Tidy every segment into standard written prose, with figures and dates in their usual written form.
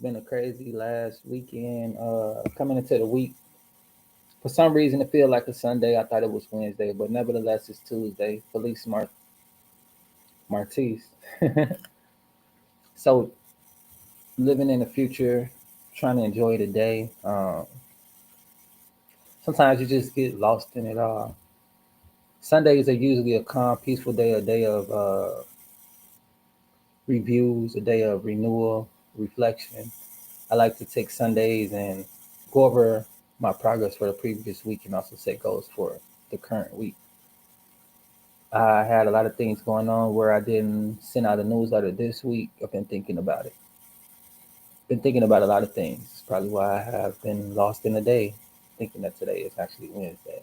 been a crazy last weekend. Coming into the week, for some reason it feels like a Sunday. I thought it was Wednesday, but nevertheless it's Tuesday. Felice Martis. So living in the future, trying to enjoy the day. Sometimes you just get lost in it all. Sundays are usually a calm, peaceful day, a day of reviews, a day of renewal, reflection. I like to take Sundays and go over my progress for the previous week and also set goals for the current week. I had a lot of things going on where I didn't send out a newsletter this week. I've been thinking about it. Been thinking about a lot of things. It's probably why I have been lost in the day, thinking that today is actually Wednesday.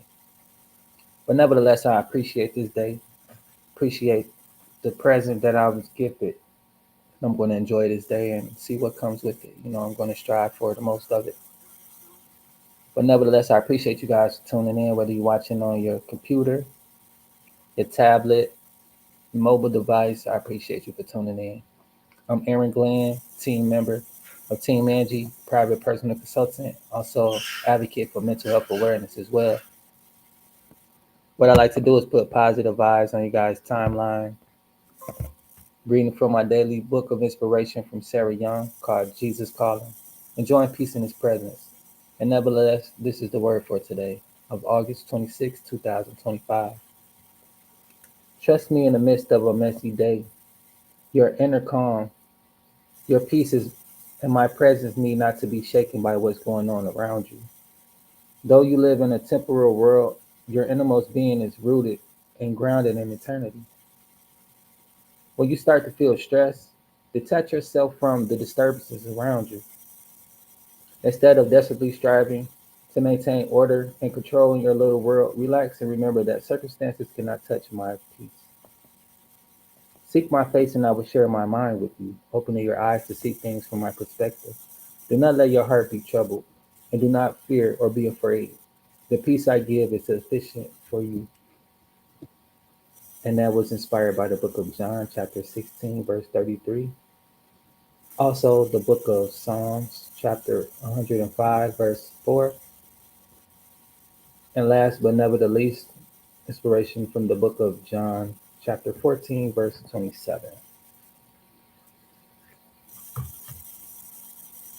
But nevertheless, I appreciate this day. Appreciate the present that I was gifted. I'm going to enjoy this day and see what comes with it. I'm going to strive for the most of it. But nevertheless, I appreciate you guys tuning in, whether you're watching on your computer, your tablet, mobile device. I appreciate you for tuning in. I'm Aaron Glenn, team member of Team Angie, private personal consultant, also advocate for mental health awareness as well. What I like to do is put positive vibes on you guys' timeline. Reading from my daily book of inspiration from Sarah Young called Jesus Calling. Enjoying peace in his presence. And nevertheless, this is the word for today of August 26, 2025. Trust me in the midst of a messy day. Your inner calm, your peace is, and my presence need not to be shaken by what's going on around you. Though you live in a temporal world, your innermost being is rooted and grounded in eternity. When you start to feel stress, detach yourself from the disturbances around you. Instead of desperately striving to maintain order and control in your little world, relax and remember that circumstances cannot touch my peace. Seek my face and I will share my mind with you, opening your eyes to see things from my perspective. Do not let your heart be troubled, and do not fear or be afraid. The peace I give is sufficient for you. And that was inspired by the book of John, chapter 16, verse 33. Also, the book of Psalms, chapter 105, verse 4. And last but never the least, inspiration from the book of John, chapter 14, verse 27.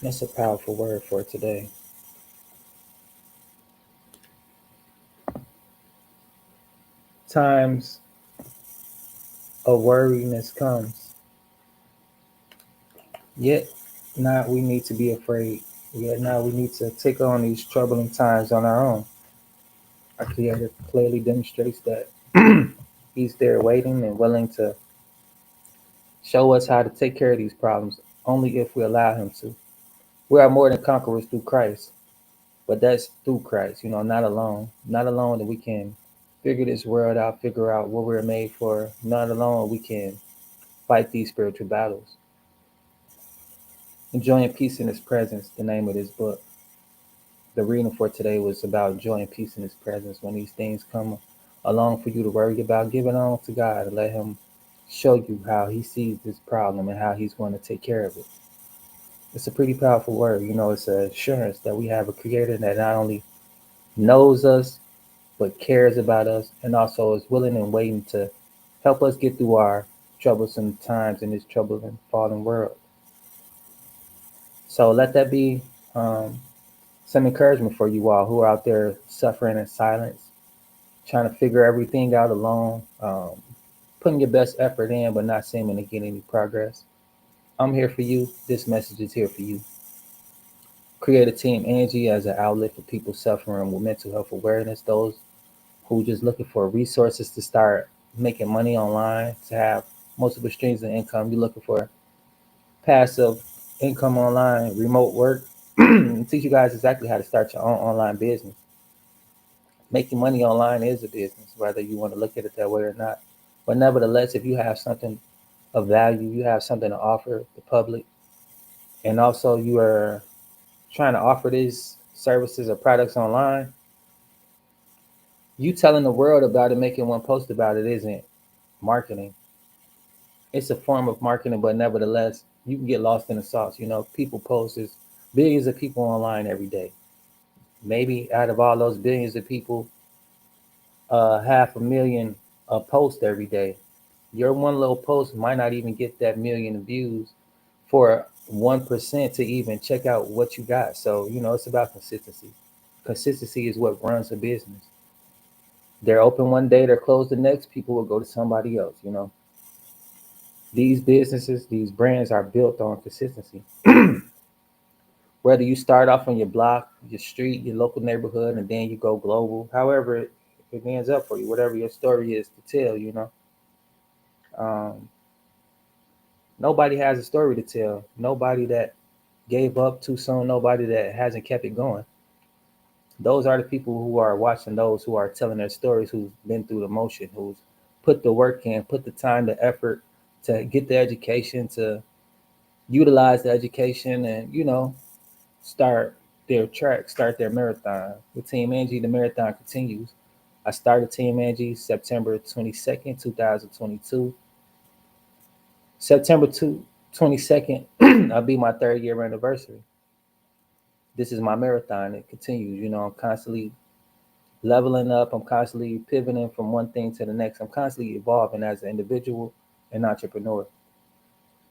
That's a powerful word for today. Times of worriness comes, yet now we need to be afraid. Yet now we need to take on these troubling times on our own. Our Creator clearly demonstrates that He's there waiting and willing to show us how to take care of these problems only if we allow Him to. We are more than conquerors through Christ, but that's through Christ, not alone. Not alone that we can figure this world out, figure out what we're made for. Not alone we can fight these spiritual battles. Enjoying peace in His presence, the name of this book. The reading for today was about enjoying peace in His presence. When these things come along for you to worry about, give it on to God and let Him show you how He sees this problem and how He's going to take care of it. It's a pretty powerful word. It's an assurance that we have a Creator that not only knows us, but cares about us and also is willing and waiting to help us get through our troublesome times in this troubled and fallen world. So let that be some encouragement for you all who are out there suffering in silence, trying to figure everything out alone, putting your best effort in, but not seeming to get any progress. I'm here for you. This message is here for you. Create a team Angie as an outlet for people suffering with mental health awareness, those who just looking for resources to start making money online, to have multiple streams of income. You're looking for passive income online, remote work. Teach you guys exactly how to start your own online business. Making money online is a business, whether you want to look at it that way or not. But nevertheless, if you have something of value, you have something to offer the public, and also you are trying to offer these services or products online, you telling the world about it, making one post about it isn't marketing. It's a form of marketing, but nevertheless, you can get lost in the sauce. People post as billions of people online every day. Maybe out of all those billions of people, 500,000 post every day. Your one little post might not even get that million views for 1% to even check out what you got. So, it's about consistency. Consistency is what runs a business. They're open one day, they're closed the next, people will go to somebody else. These businesses, these brands are built on consistency. Whether you start off on your block, your street, your local neighborhood, and then you go global, however it ends up for you, whatever your story is to tell. Um, Nobody has a story to tell. Nobody that gave up too soon, nobody that hasn't kept it going. Those are the people who are watching, those who are telling their stories, who's been through the motion, who's put the work in, put the time, the effort to get the education, to utilize the education and, start their track, start their marathon. With Team Angie, the marathon continues. I started Team Angie September 22nd, 2022. September 22nd, I'll be my 3rd year anniversary. This is my marathon. It continues. I'm constantly leveling up. I'm constantly pivoting from one thing to the next. I'm constantly evolving as an individual and entrepreneur.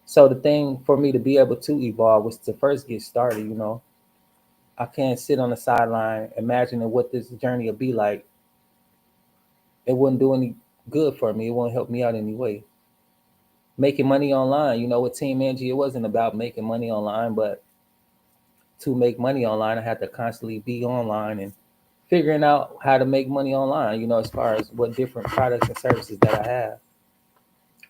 So the thing for me to be able to evolve was to first get started. I can't sit on the sideline imagining what this journey will be like. It wouldn't do any good for me. It won't help me out anyway. Making money online, with Team Angie, it wasn't about making money online, but to make money online, I had to constantly be online and figuring out how to make money online, as far as what different products and services that I have.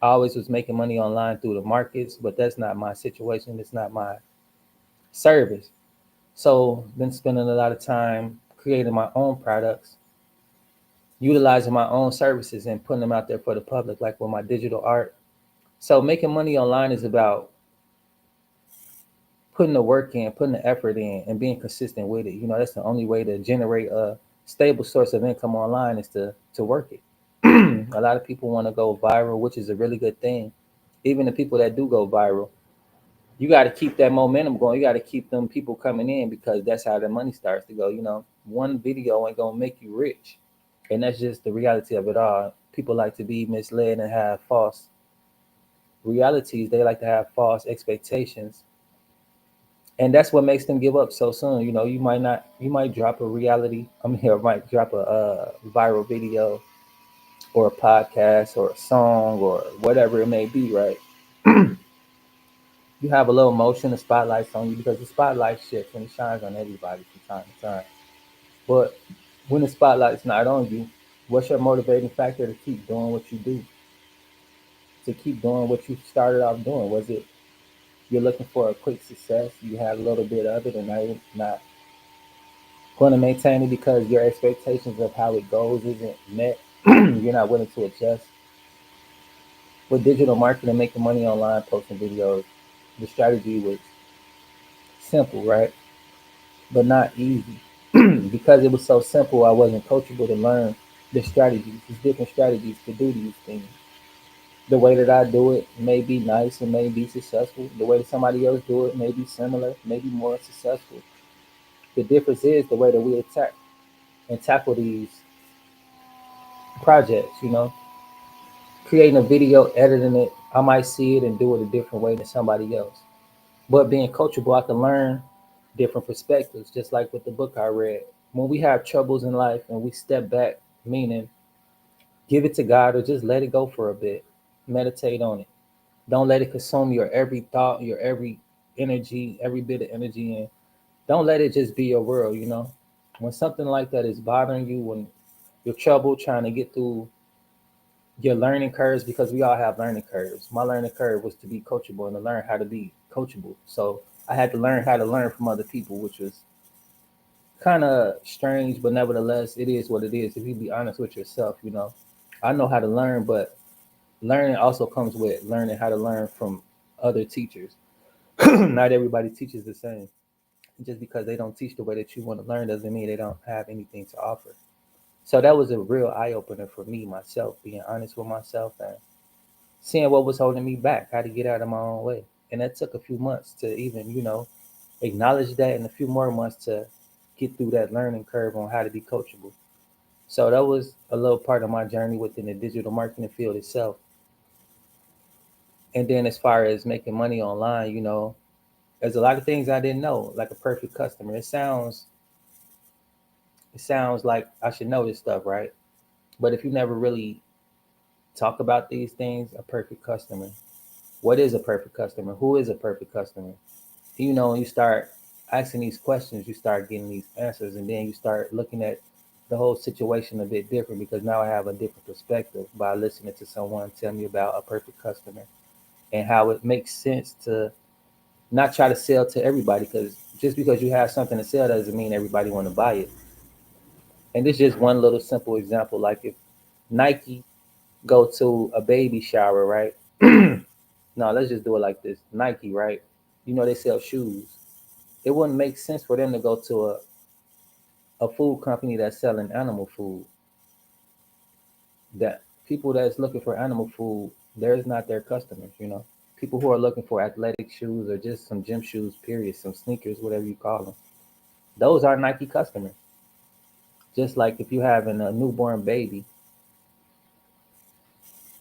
I always was making money online through the markets, but that's not my situation. It's not my service. So, been spending a lot of time creating my own products, utilizing my own services and putting them out there for the public, like with my digital art. So, making money online is about putting the work in, putting the effort in, and being consistent with it. That's the only way to generate a stable source of income online is to work it. A lot of people want to go viral, which is a really good thing. Even the people that do go viral, you got to keep that momentum going. You got to keep them people coming in because that's how the money starts to go. One video ain't gonna make you rich, and that's just the reality of it all. People like to be misled and have false realities. They like to have false expectations, and that's what makes them give up so soon. You might not, you might drop a reality. I mean, or might drop a viral video or a podcast or a song or whatever it may be, right? You have a little motion, the spotlight's on you because the spotlight shifts and it shines on everybody from time to time. But when the spotlight's not on you, what's your motivating factor to keep doing what you do? To keep doing what you started off doing? Was it you're looking for a quick success? You had a little bit of it and now you're not going to maintain it because your expectations of how it goes isn't met. You're not willing to adjust. With digital marketing, making money online, posting videos, the strategy was simple, right? But not easy. Because it was so simple, I wasn't coachable to learn the strategies, these different strategies to do these things. The way that I do it may be nice and may be successful. The way that somebody else do it may be similar, maybe more successful. The difference is the way that we attack and tackle these projects. Creating a video, editing it, I might see it and do it a different way than somebody else. But being coachable, I can learn different perspectives, just like with the book I read. When we have troubles in life and we step back, meaning give it to God or just let it go for a bit, meditate on it. Don't let it consume your every thought, your every energy, every bit of energy, and don't let it just be your world. When something like that is bothering you, when you're trouble trying to get through your learning curves, because we all have learning curves. My learning curve was to be coachable and to learn how to be coachable. So I had to learn how to learn from other people, which was kind of strange, but nevertheless, it is what it is. If you be honest with yourself. I know how to learn, but learning also comes with learning how to learn from other teachers. Not everybody teaches the same. Just because they don't teach the way that you want to learn doesn't mean they don't have anything to offer. So that was a real eye opener for me, myself, being honest with myself and seeing what was holding me back, how to get out of my own way. And that took a few months to even, acknowledge that, and a few more months to get through that learning curve on how to be coachable. So that was a little part of my journey within the digital marketing field itself. And then as far as making money online, there's a lot of things I didn't know, like a perfect customer. It sounds like I should know this stuff, right? But if you never really talk about these things, a perfect customer. What is a perfect customer? Who is a perfect customer? When you start asking these questions, you start getting these answers, and then you start looking at the whole situation a bit different, because now I have a different perspective by listening to someone tell me about a perfect customer and how it makes sense to not try to sell to everybody, because just because you have something to sell doesn't mean everybody want to buy it. And this is just one little simple example. Like if Nike go to a baby shower, right? No, let's just do it like this. Nike, right? They sell shoes. It wouldn't make sense for them to go to a food company that's selling animal food. That people that's looking for animal food, there's not their customers. People who are looking for athletic shoes or just some gym shoes, period, some sneakers, whatever you call them. Those are Nike customers. Just like if you're having a newborn baby,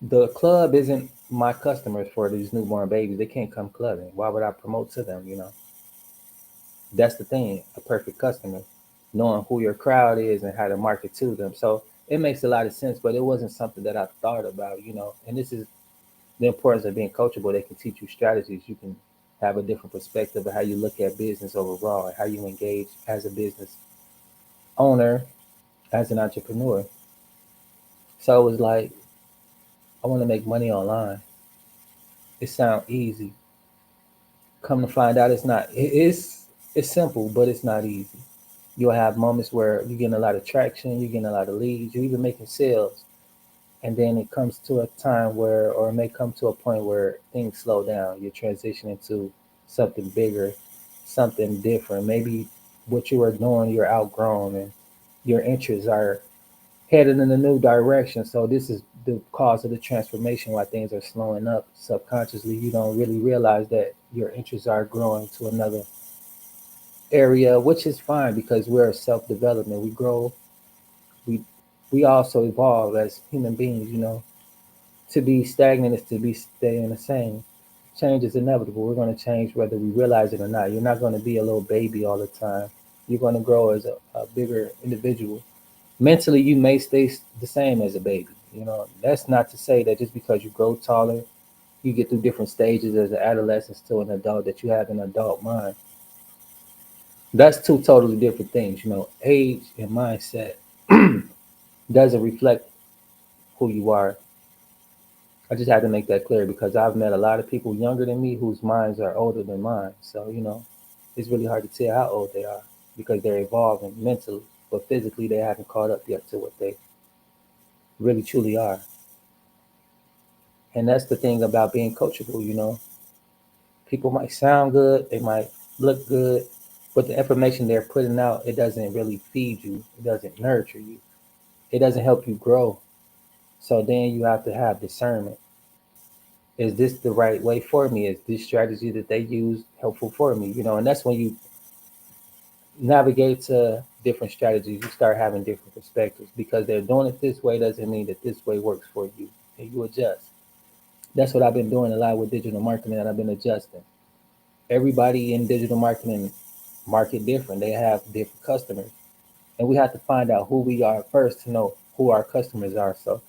the club isn't my customers for these newborn babies. They can't come clubbing. Why would I promote to them? That's the thing, a perfect customer, knowing who your crowd is and how to market to them. So it makes a lot of sense, but it wasn't something that I thought about. And this is the importance of being coachable. They can teach you strategies. You can have a different perspective of how you look at business overall and how you engage as a business owner, as an entrepreneur. So it was like, I want to make money online. It sounds easy. Come to find out, it's not. It's simple, but it's not easy. You'll have moments where you're getting a lot of traction, you're getting a lot of leads, you're even making sales, and then it comes to a time where, or it may come to a point where things slow down. You're transitioning to something bigger, something different. Maybe what you were doing, you're outgrown, and your interests are headed in a new direction. So this is the cause of the transformation, why things are slowing up. Subconsciously, you don't really realize that your interests are growing to another area, which is fine because we're self development. We grow, we we also evolve as human beings. To be stagnant is to be staying the same. Change is inevitable. We're going to change whether we realize it or not. You're not going to be a little baby all the time. You're going to grow as a bigger individual. Mentally, you may stay the same as a baby. That's not to say that just because you grow taller, you get through different stages as an adolescent to an adult, that you have an adult mind. That's two totally different things. Age and mindset doesn't reflect who you are. I just had to make that clear because I've met a lot of people younger than me whose minds are older than mine. So, it's really hard to tell how old they are because they're evolving mentally, but physically they haven't caught up yet to what they really truly are. And that's the thing about being coachable. People might sound good, they might look good, but the information they're putting out, it doesn't really feed you, it doesn't nurture you, it doesn't help you grow. So then you have to have discernment. Is this the right way for me? Is this strategy that they use helpful for me? And that's when you navigate to different strategies, you start having different perspectives because they're doing it this way doesn't mean that this way works for you. And you adjust. That's what I've been doing a lot with digital marketing, and I've been adjusting. Everybody in digital marketing market different. They have different customers. And we have to find out who we are first to know who our customers are. So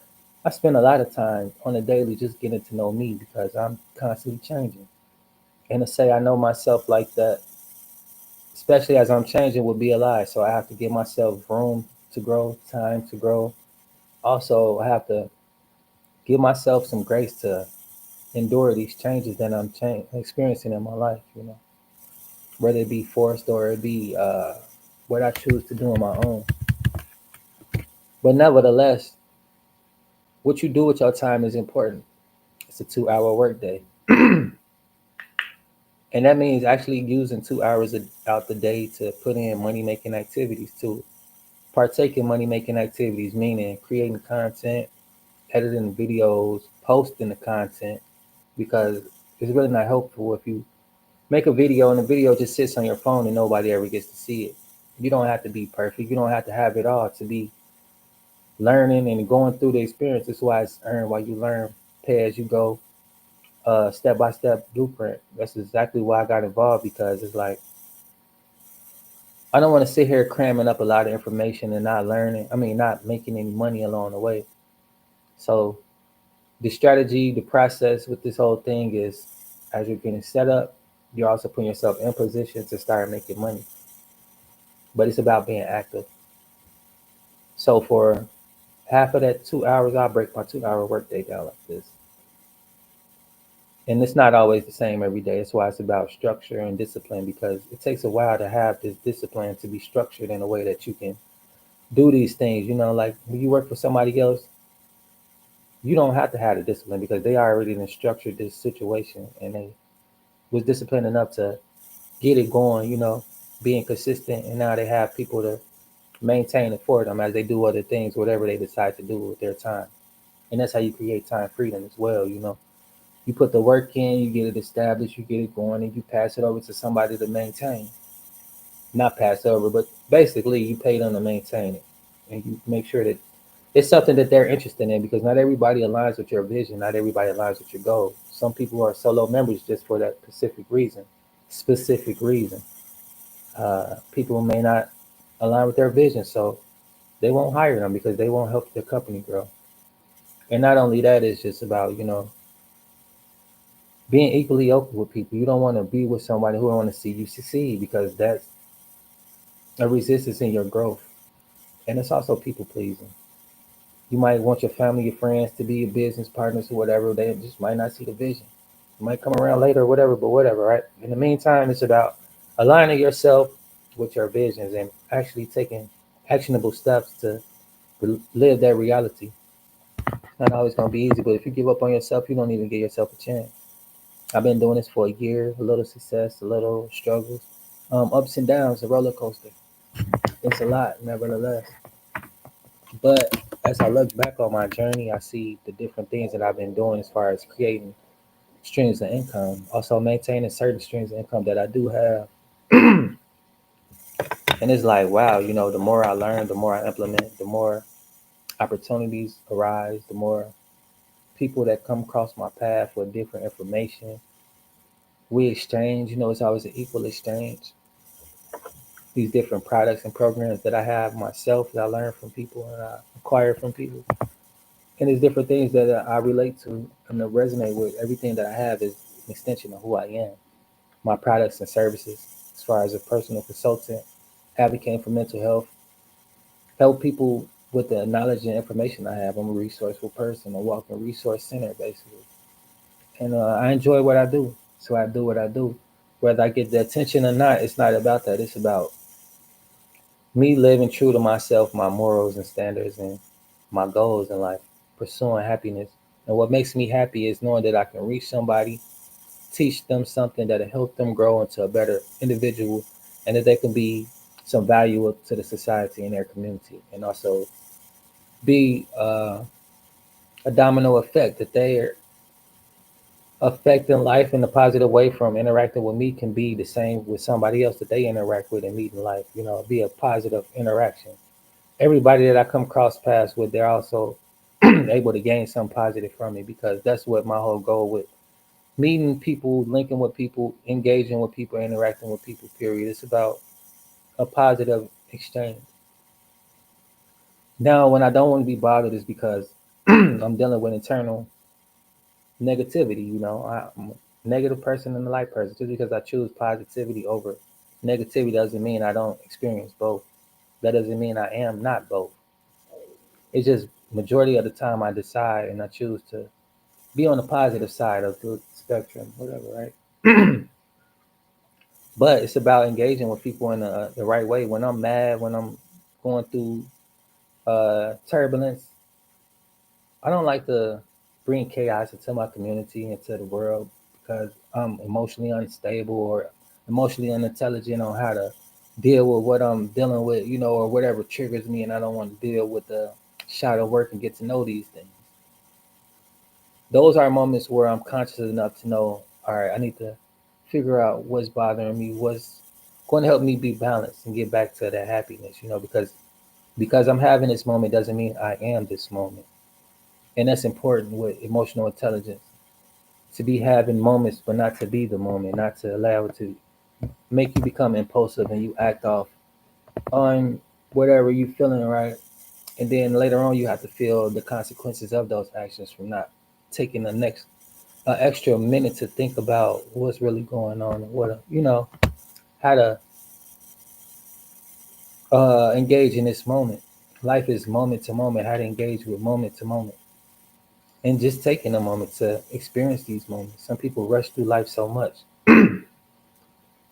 I spend a lot of time on a daily just getting to know me because I'm constantly changing. And to say I know myself like that, especially as I'm changing, would be a lie. So I have to give myself room to grow, time to grow. Also, I have to give myself some grace to endure these changes that I'm experiencing in my life, whether it be forced or it be what I choose to do on my own. But nevertheless, what you do with your time is important. It's a 2 hour workday. And that means actually using 2 hours out the day to put in money making activities, to partake in money making activities, meaning creating content, editing videos, posting the content. Because It's really not helpful if you make a video and the video just sits on your phone and nobody ever gets to see it. You don't have to be perfect. You don't have to have it all to be learning and going through the experience. That's why it's earn while you learn, pay as you go, step by step blueprint. That's exactly why I got involved, because it's like I don't want to sit here cramming up a lot of information and not learning. I mean, not making any money along the way. So the strategy, the process with this whole thing is, as you're getting set up, you're also putting yourself in position to start making money. But it's about being active. So for half of that 2 hours, I'll break my 2 hour workday down like this. And it's not always the same every day. That's why it's about structure and discipline, because it takes a while to have this discipline to be structured in a way that you can do these things. Like when you work for somebody else, you don't have to have the discipline because they already done structured this situation and they was disciplined enough to get it going, being consistent, and now they have people to maintain it for them as they do other things, whatever they decide to do with their time. And that's how you create time freedom as well. You put the work in, you get it established, you get it going, and you pass it over to somebody to maintain. Not pass over, but basically you pay them to maintain it. And you make sure that it's something that they're interested in, because not everybody aligns with your vision, not everybody aligns with your goal. Some people are solo members just for that specific reason. Specific reason. People may not align with their vision, so they won't hire them because they won't help their company grow. And not only that, it's just about, being equally open with people. You don't want to be with somebody who don't want to see you succeed, because that's a resistance in your growth. And it's also people pleasing. You might want your family, your friends to be your business partners or whatever. They just might not see the vision. You might come around later or whatever, but whatever, right? In the meantime, it's about aligning yourself with your visions and actually taking actionable steps to live that reality. It's not always going to be easy, but if you give up on yourself, you don't even give yourself a chance. I've been doing this for a year, a little success, a little struggles, ups and downs, a roller coaster. It's a lot, nevertheless. But as I look back on my journey, I see the different things that I've been doing as far as creating streams of income, also maintaining certain streams of income that I do have. And it's like, wow, the more I learn, the more I implement, the more opportunities arise, the more people that come across my path with different information. We exchange, it's always an equal exchange. These different products and programs that I have myself that I learn from people and I acquire from people. And there's different things that I relate to and that resonate with. Everything that I have is an extension of who I am. My products and services, as far as a personal consultant, advocating for mental health, help people with the knowledge and information I have. I'm a resourceful person, a walking resource center, basically. And I enjoy what I do. So I do what I do. Whether I get the attention or not, it's not about that. It's about me living true to myself, my morals and standards, and my goals in life, pursuing happiness. And what makes me happy is knowing that I can reach somebody, teach them something that'll help them grow into a better individual, and that they can be some value to the society and their community, and also be a domino effect that they are affecting life in a positive way from interacting with me can be the same with somebody else that they interact with and meet in life. Be a positive interaction. Everybody that I come across paths with, they're also able to gain some positive from me, because that's what my whole goal with meeting people, linking with people, engaging with people, interacting with people, period. It's about a positive exchange. Now, when I don't want to be bothered is because I'm dealing with internal negativity. I'm a negative person and a light person. Just because I choose positivity over negativity doesn't mean I don't experience both. That doesn't mean I am not both. It's just majority of the time I decide and I choose to be on the positive side of the spectrum, whatever, right? But it's about engaging with people in the right way. When I'm mad, when I'm going through turbulence, I don't like to bring chaos into my community, into the world, because I'm emotionally unstable or emotionally unintelligent on how to deal with what I'm dealing with, or whatever triggers me, and I don't want to deal with the shadow work and get to know these things. Those are moments where I'm conscious enough to know all right, I need to figure out what's bothering me, what's going to help me be balanced and get back to that happiness, because I'm having this moment doesn't mean I am this moment. And that's important with emotional intelligence, to be having moments, but not to be the moment, not to allow it to make you become impulsive and you act off on whatever you feeling, right? And then later on, you have to feel the consequences of those actions from not taking the next extra minute to think about what's really going on and how to engage in this moment. Life is moment to moment, how to engage with moment to moment. And just taking a moment to experience these moments. Some people rush through life so much.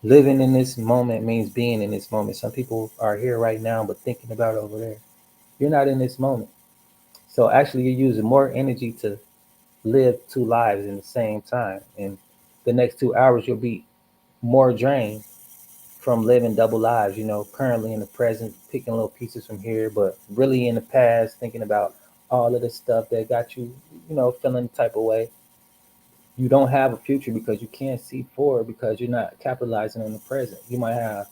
Living in this moment means being in this moment. Some people are here right now, but thinking about over there. You're not in this moment. So actually, you're using more energy to live two lives in the same time. And the next 2 hours, you'll be more drained from living double lives, currently in the present, picking little pieces from here, but really in the past, thinking about all of the stuff that got you, feeling the type of way. You don't have a future because you can't see forward because you're not capitalizing on the present. You might have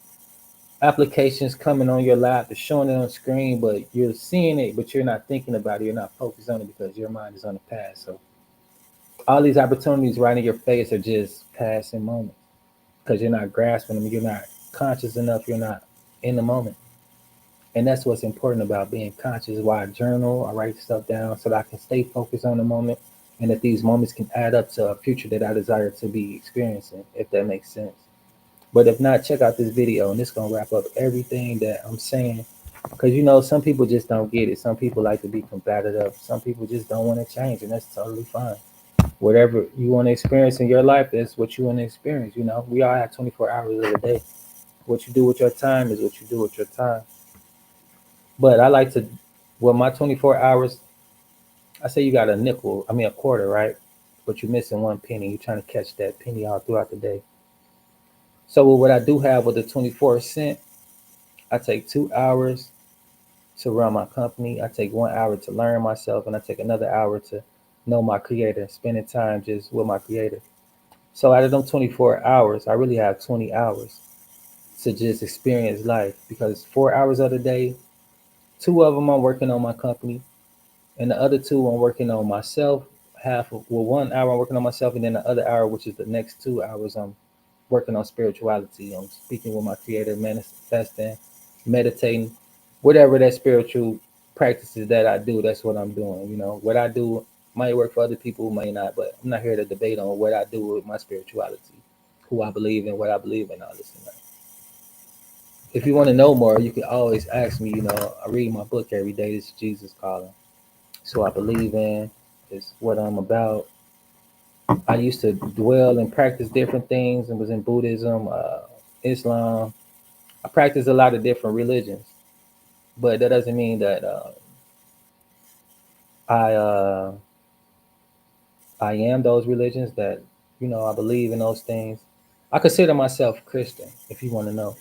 applications coming on your lap, it's showing it on screen, but you're seeing it, but you're not thinking about it. You're not focused on it because your mind is on the past. So all these opportunities right in your face are just passing moments because you're not grasping them. You're not conscious enough. You're not in the moment. And that's what's important about being conscious. Why I journal, I write stuff down so that I can stay focused on the moment and that these moments can add up to a future that I desire to be experiencing, if that makes sense. But if not, check out this video and it's gonna wrap up everything that I'm saying. Because some people just don't get it. Some people like to be combative. Some people just don't want to change, and that's totally fine. Whatever you want to experience in your life, that's what you want to experience. We all have 24 hours of the day. What you do with your time is what you do with your time. But I like to, well, my 24 hours, I say you got a nickel, I mean a quarter, right? But you're missing one penny. You're trying to catch that penny all throughout the day. So what I do have with the 24 cent, I take 2 hours to run my company. I take 1 hour to learn myself, and I take another hour to know my creator, spending time just with my creator. So out of them 24 hours, I really have 20 hours to just experience life because 4 hours of the day, two of them I'm working on my company, and the other two I'm working on myself. Well, 1 hour I'm working on myself, and then the other hour, which is the next 2 hours, I'm working on spirituality. I'm speaking with my creator, manifesting, meditating, whatever that spiritual practices that I do. That's what I'm doing. What I do might work for other people, may not, but I'm not here to debate on what I do with my spirituality, who I believe in, what I believe in, all this and that. If you want to know more, you can always ask me. I read my book every day. This is Jesus Calling. So I believe in is what I'm about. I used to dwell and practice different things and was in Buddhism, Islam. I practice a lot of different religions, but that doesn't mean that I I am those religions that I believe in those things. I consider myself Christian, if you want to know.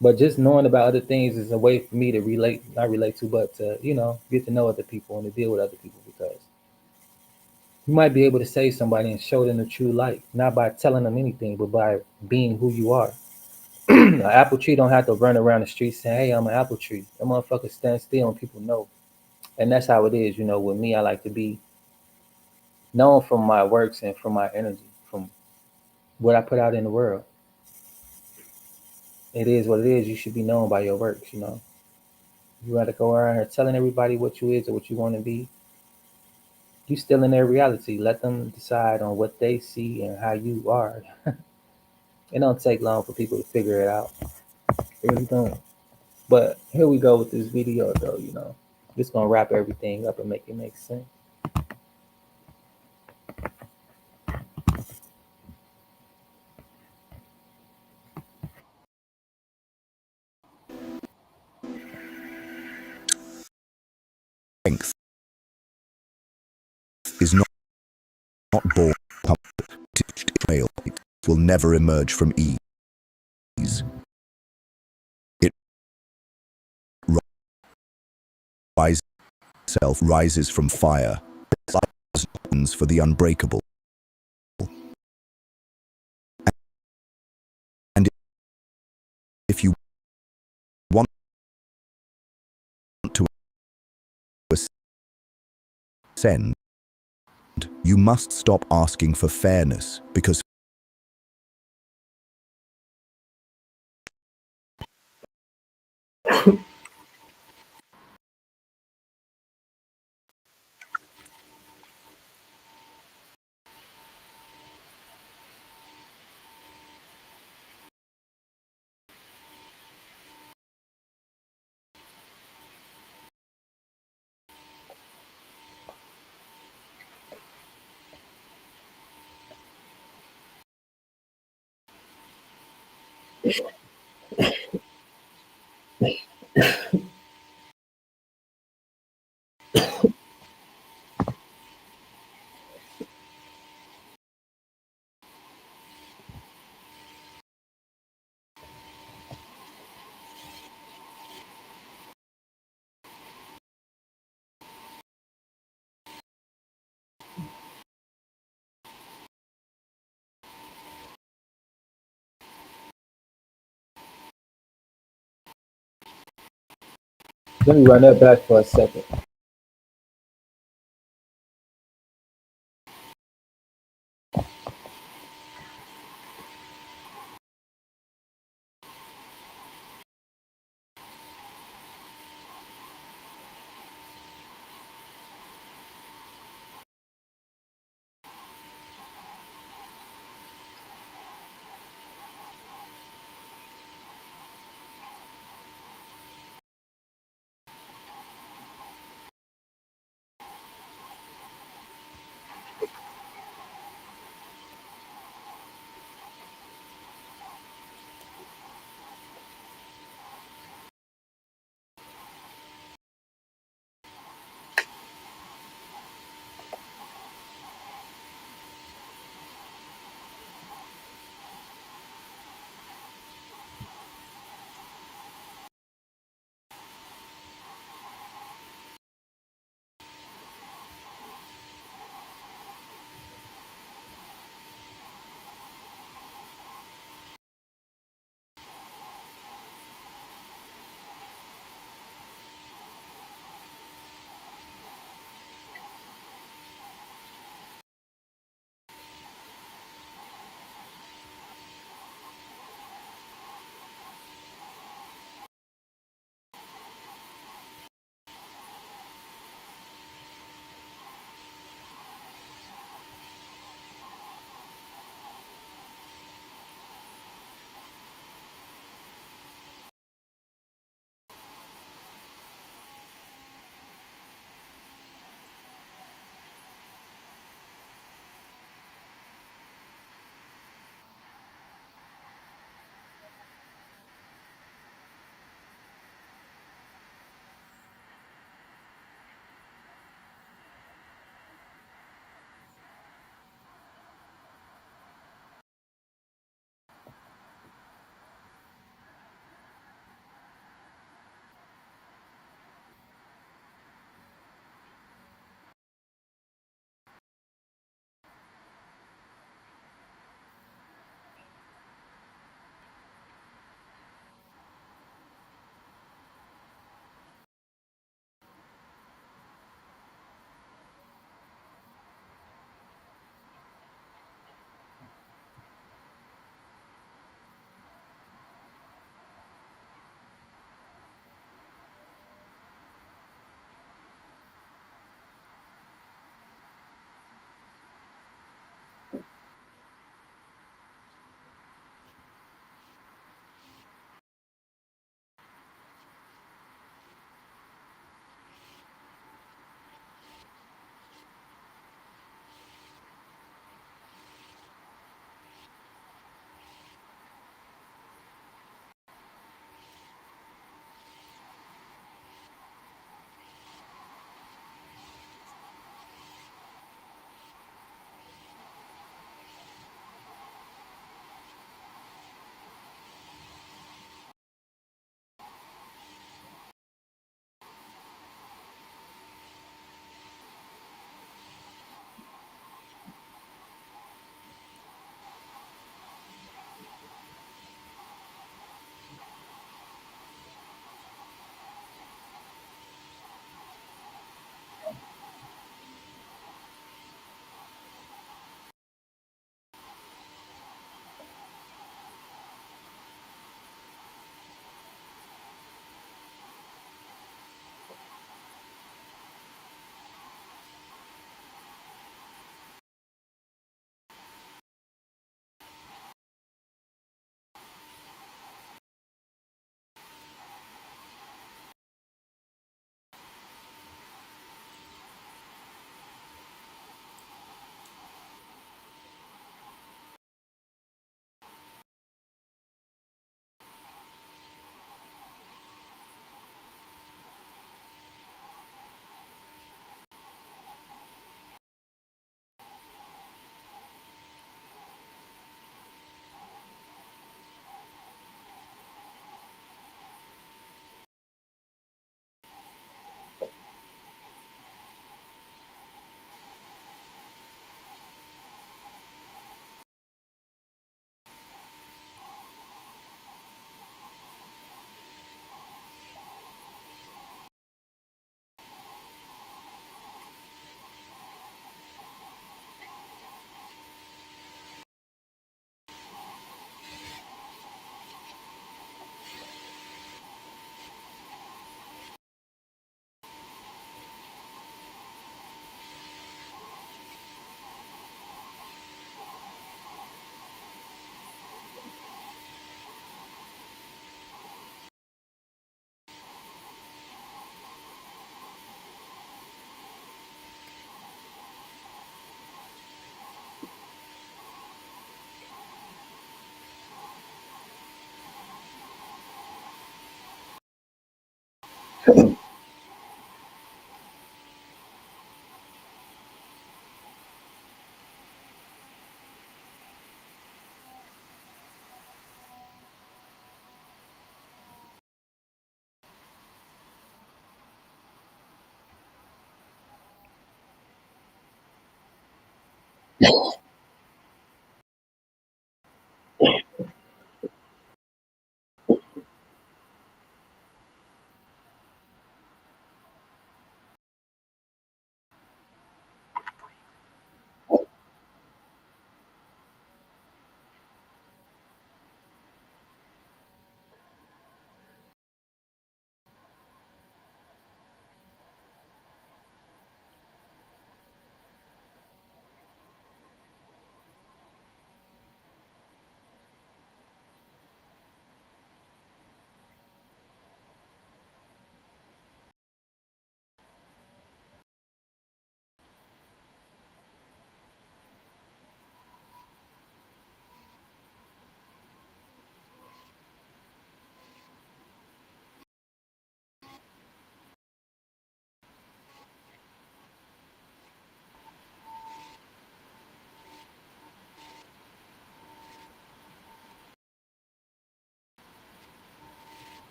But just knowing about other things is a way for me to relate, not relate to, but to get to know other people and to deal with other people because you might be able to save somebody and show them the true light, not by telling them anything, but by being who you are. An apple tree don't have to run around the street saying, "Hey, I'm an apple tree." That motherfucker stand still and people know. And that's how it is, with me. I like to be known from my works and from my energy, from what I put out in the world. It is what it is. You should be known by your works. You got to go around here telling everybody what you is or what you want to be. You still in their reality. Let them decide on what they see and how you are. It don't take long for people to figure it out. It really don't. But here we go with this video, though. It's gonna wrap everything up and make it make sense. Strength is not born. It will never emerge from ease. It rises from fire. For the unbreakable. You must stop asking for fairness because Let me run that back for a second.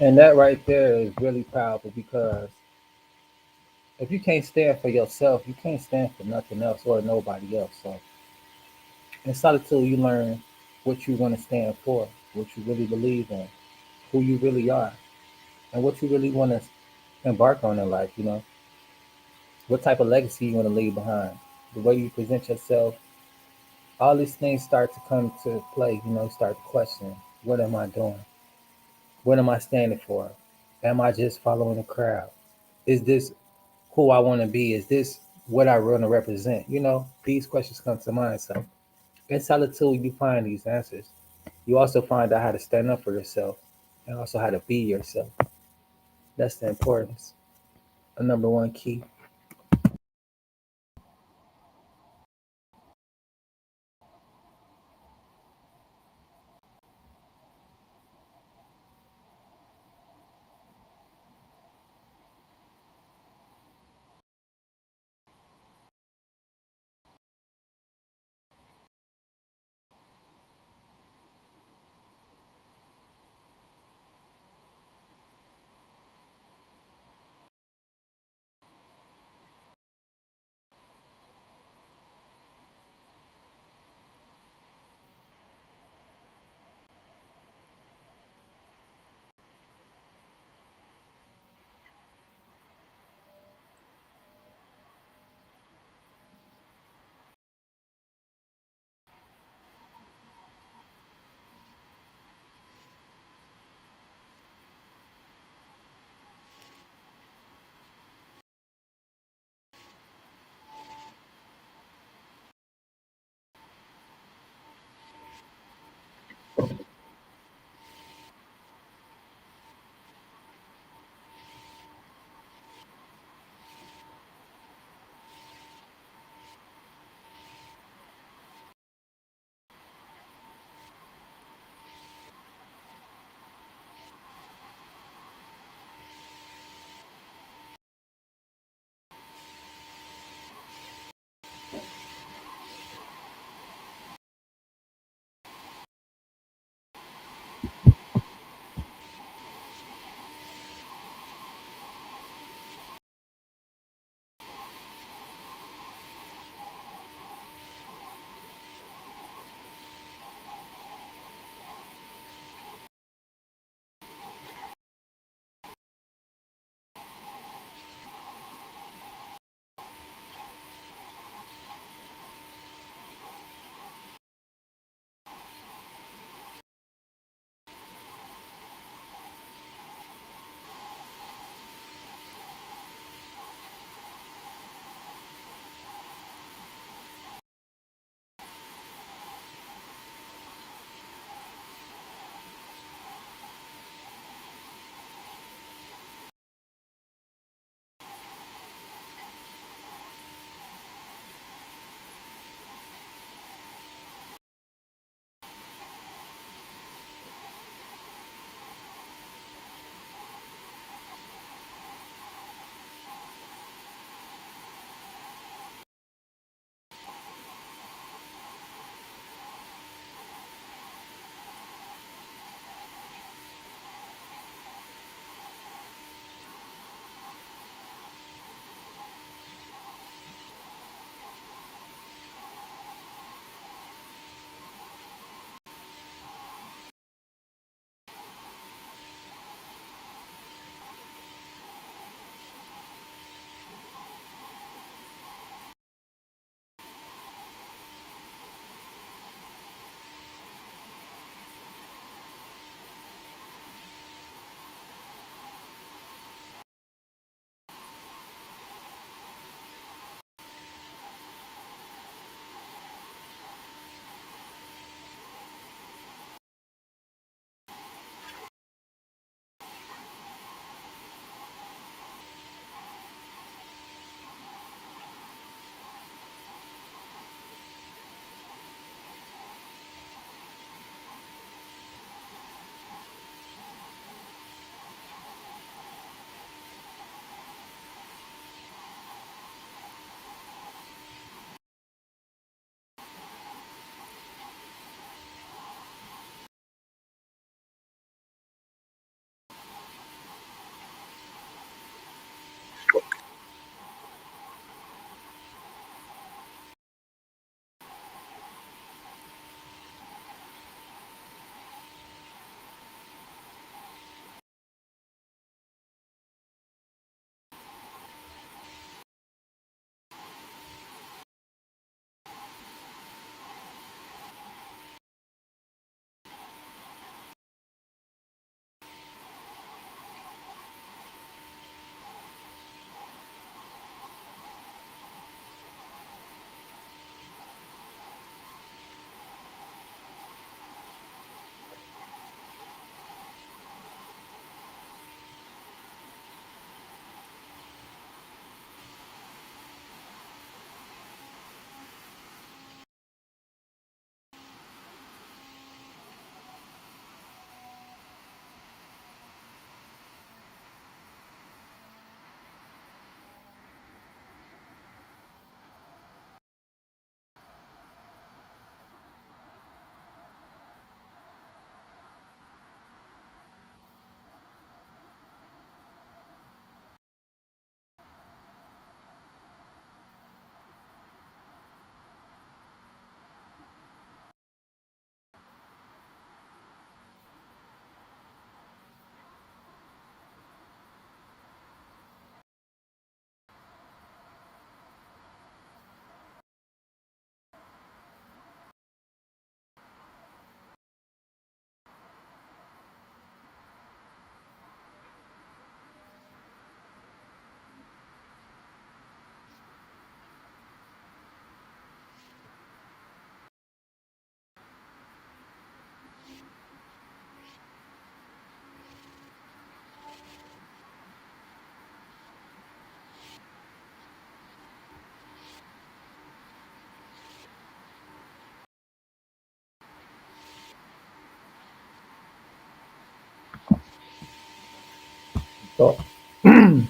And that right there is really powerful because if you can't stand for yourself, you can't stand for nothing else or nobody else. So in solitude, you learn what you want to stand for, what you really believe in, who you really are, and what you really want to embark on in life. What type of legacy you want to leave behind, the way you present yourself. All these things start to come to play. You start to question, what am I doing? What am I standing for? Am I just following the crowd? Is this who I want to be? Is this what I want to represent? These questions come to mind. So in solitude, you find these answers. You also find out how to stand up for yourself and also how to be yourself. That's the importance. A number one key. So that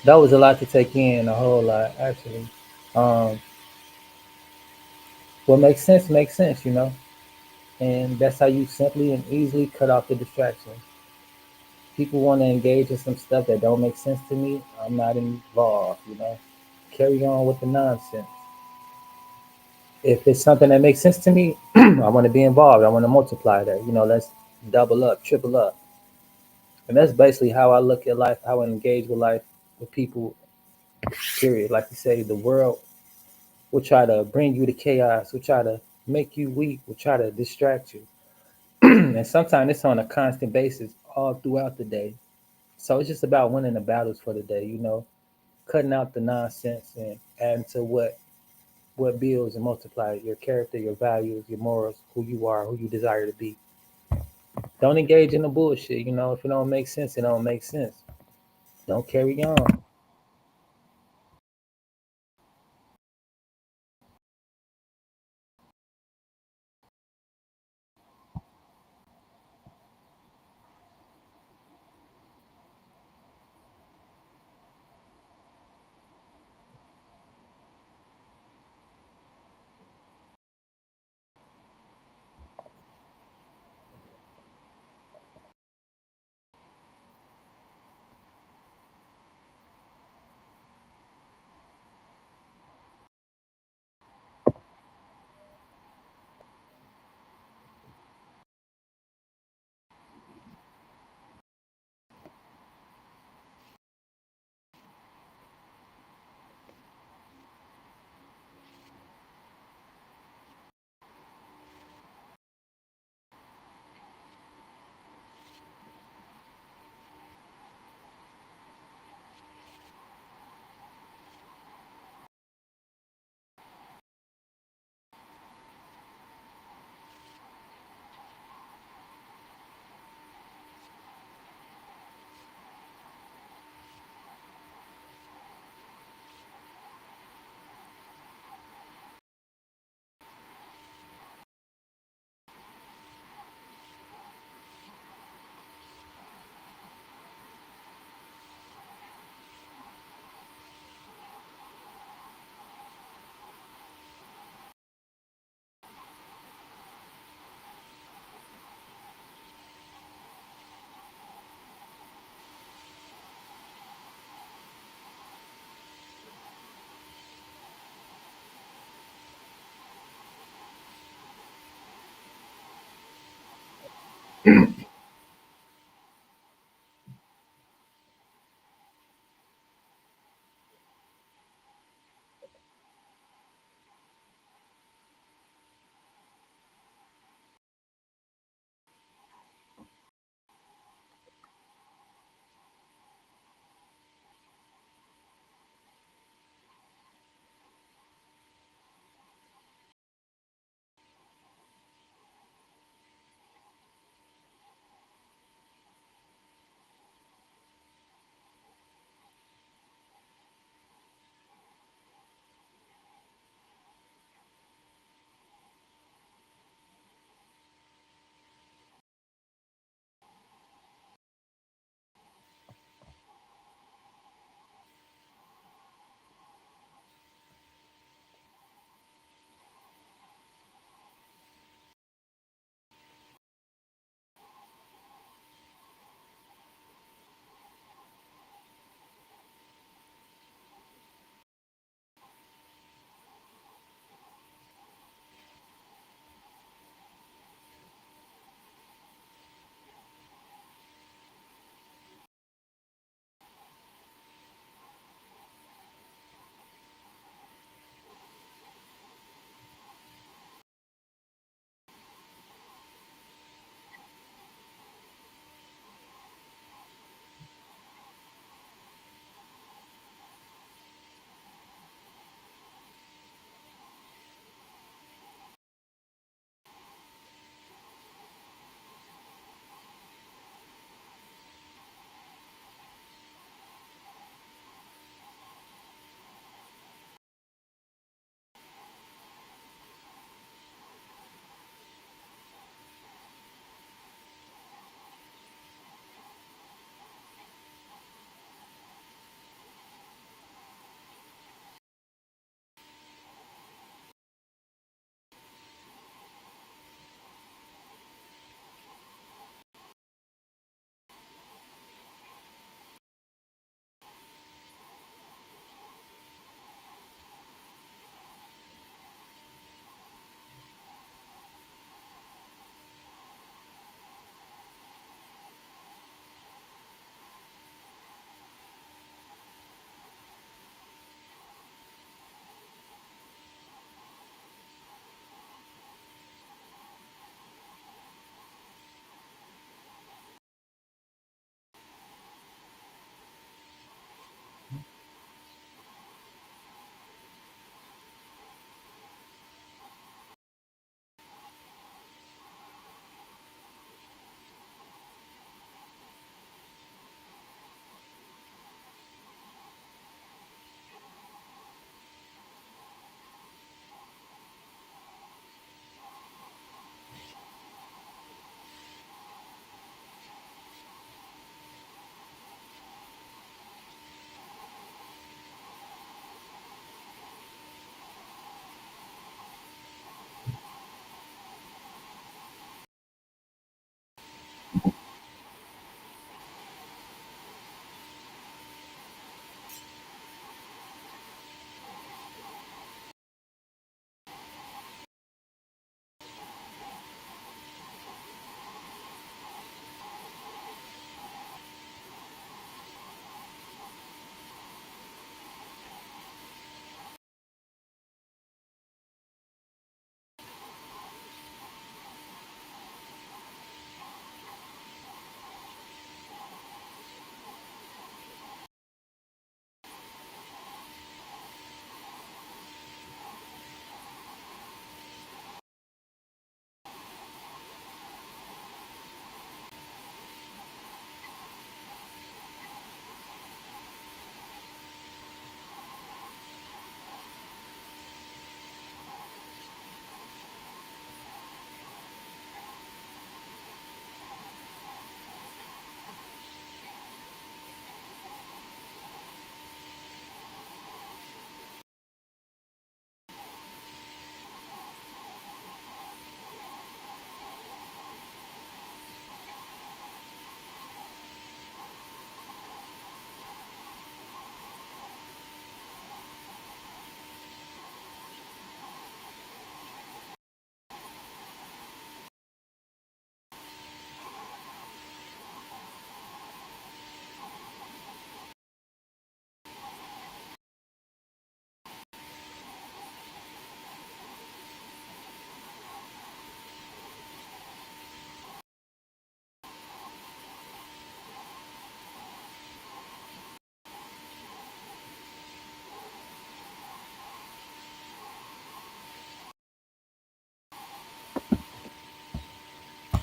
was a lot to take in, a whole lot actually. Um, what makes sense, you know, and that's how you simply and easily cut off the distractions. People want to engage in some stuff that don't make sense to me. I'm not involved, you know. Carry on with the nonsense. If it's something that makes sense to me, I want to be involved. I want to multiply that. You know, let's double up, triple up. And that's basically how I look at life, how I engage with life, with people, period. Like you say, the world will try to bring you to chaos, will try to make you weak, will try to distract you. And sometimes it's on a constant basis all throughout the day. So it's just about winning the battles for the day, you know, cutting out the nonsense and adding to what builds and multiplies your character, your values, your morals, who you are, who you desire to be. Don't engage in the bullshit. You know, if it don't make sense, it don't make sense. Don't carry on.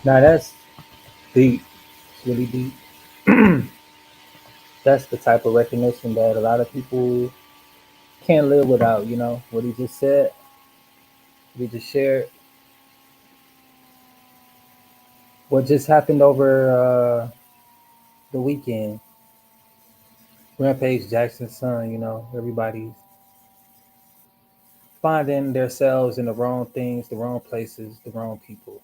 Now that's deep. It's really deep. That's the type of recognition that a lot of people can't live without. You know what he just said, what he just shared, what just happened over the weekend. Rampage Jackson's son. You know, everybody's finding themselves in the wrong things, the wrong places, the wrong people,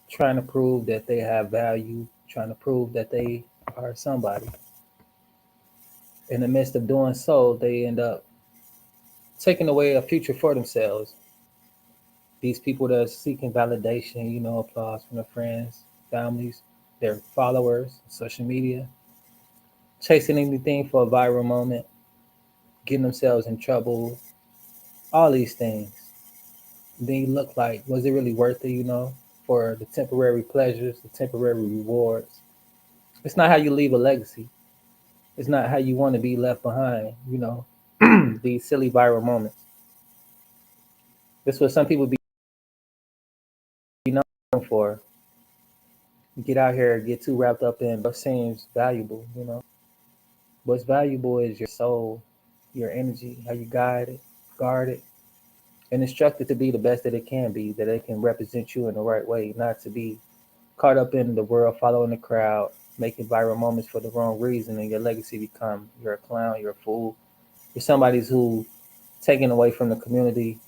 trying to prove that they have value, trying to prove that they are somebody. In the midst of doing so, they end up taking away a future for themselves. These people that are seeking validation, you know, applause from their friends, families, their followers, social media, chasing anything for a viral moment, getting themselves in trouble, all these things. Then you look like, was it really worth it, you know, for the temporary pleasures, the temporary rewards? It's not how you leave a legacy. It's not how you want to be left behind, you know, these silly viral moments. This is what some people be known for. You get out here, get too wrapped up in what seems valuable, you know. What's valuable is your soul, your energy, how you guard it, and instruct it to be the best that it can be, that it can represent you in the right way, not to be caught up in the world, following the crowd, making viral moments for the wrong reason, and your legacy become you're a clown, you're a fool, you're somebody who taken away from the community,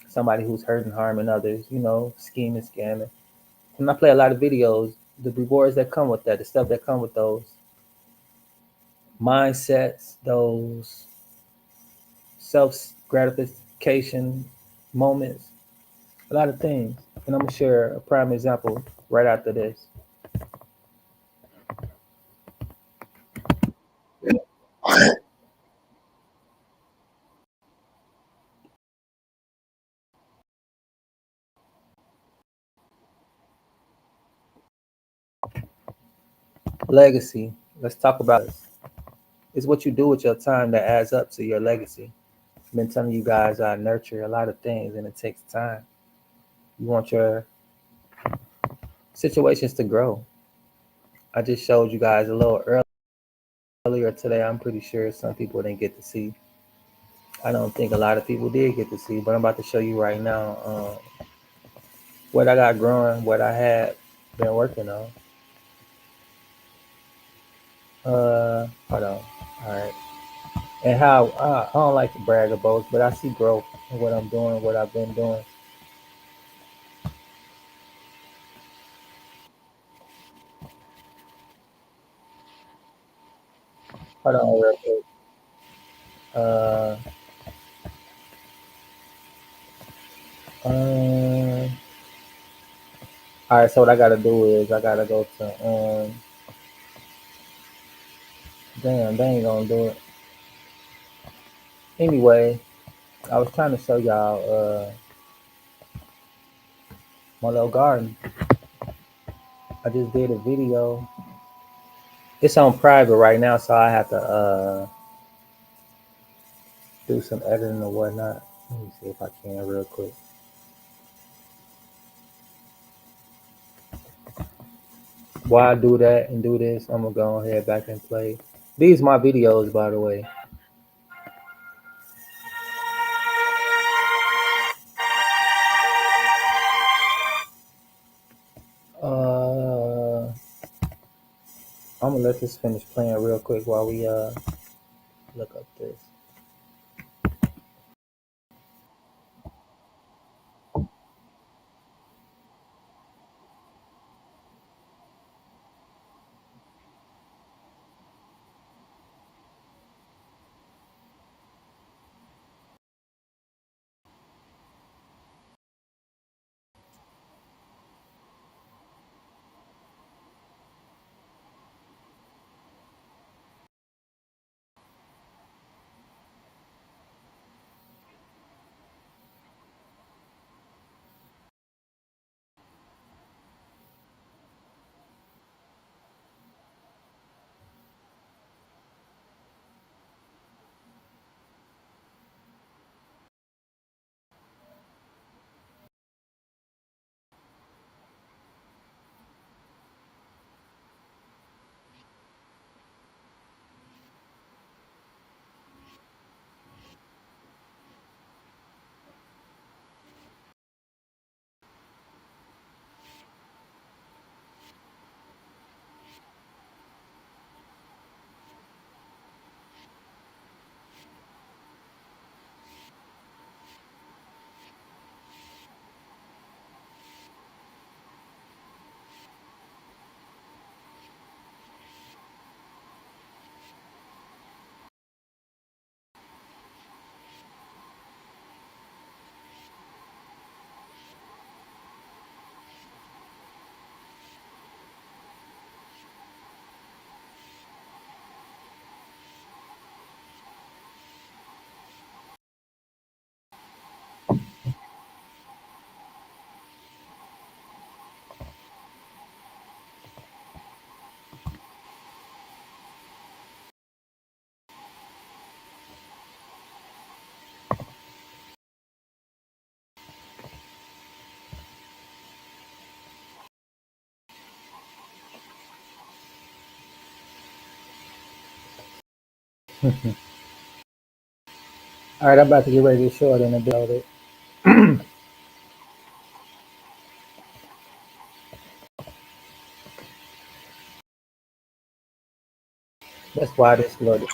somebody who's hurting, harming others, you know, scheming, scamming. When I play a lot of videos, the rewards that come with that, the stuff that come with those mindsets, those self gratification moments, a lot of things. And I'm gonna share a prime example right after this. Legacy. Let's talk about this. It's what you do with your time that adds up to your legacy. I've been telling you guys I nurture a lot of things and it takes time. You want your situations to grow. I just showed you guys a little earlier today. I'm pretty sure some people didn't get to see. I don't think a lot of people did get to see, but I'm about to show you right now what I got growing, what I had been working on. Hold on. All right. And how I don't like to brag about, but I see growth in what I'm doing, what I've been doing. Hold on real quick. Uh, um, all right. So what I gotta do is I gotta go to damn, they ain't gonna do it. Anyway, I was trying to show y'all my little garden. I just did a video. It's on private right now, so I have to do some editing or whatnot. Let me see if I can real quick. While I do that and do this, I'm gonna go ahead back and play. These my videos, by the way. I'm gonna let this finish playing real quick while we look up this. All right, I'm about to get ready to show it in a bit. That's why this loaded.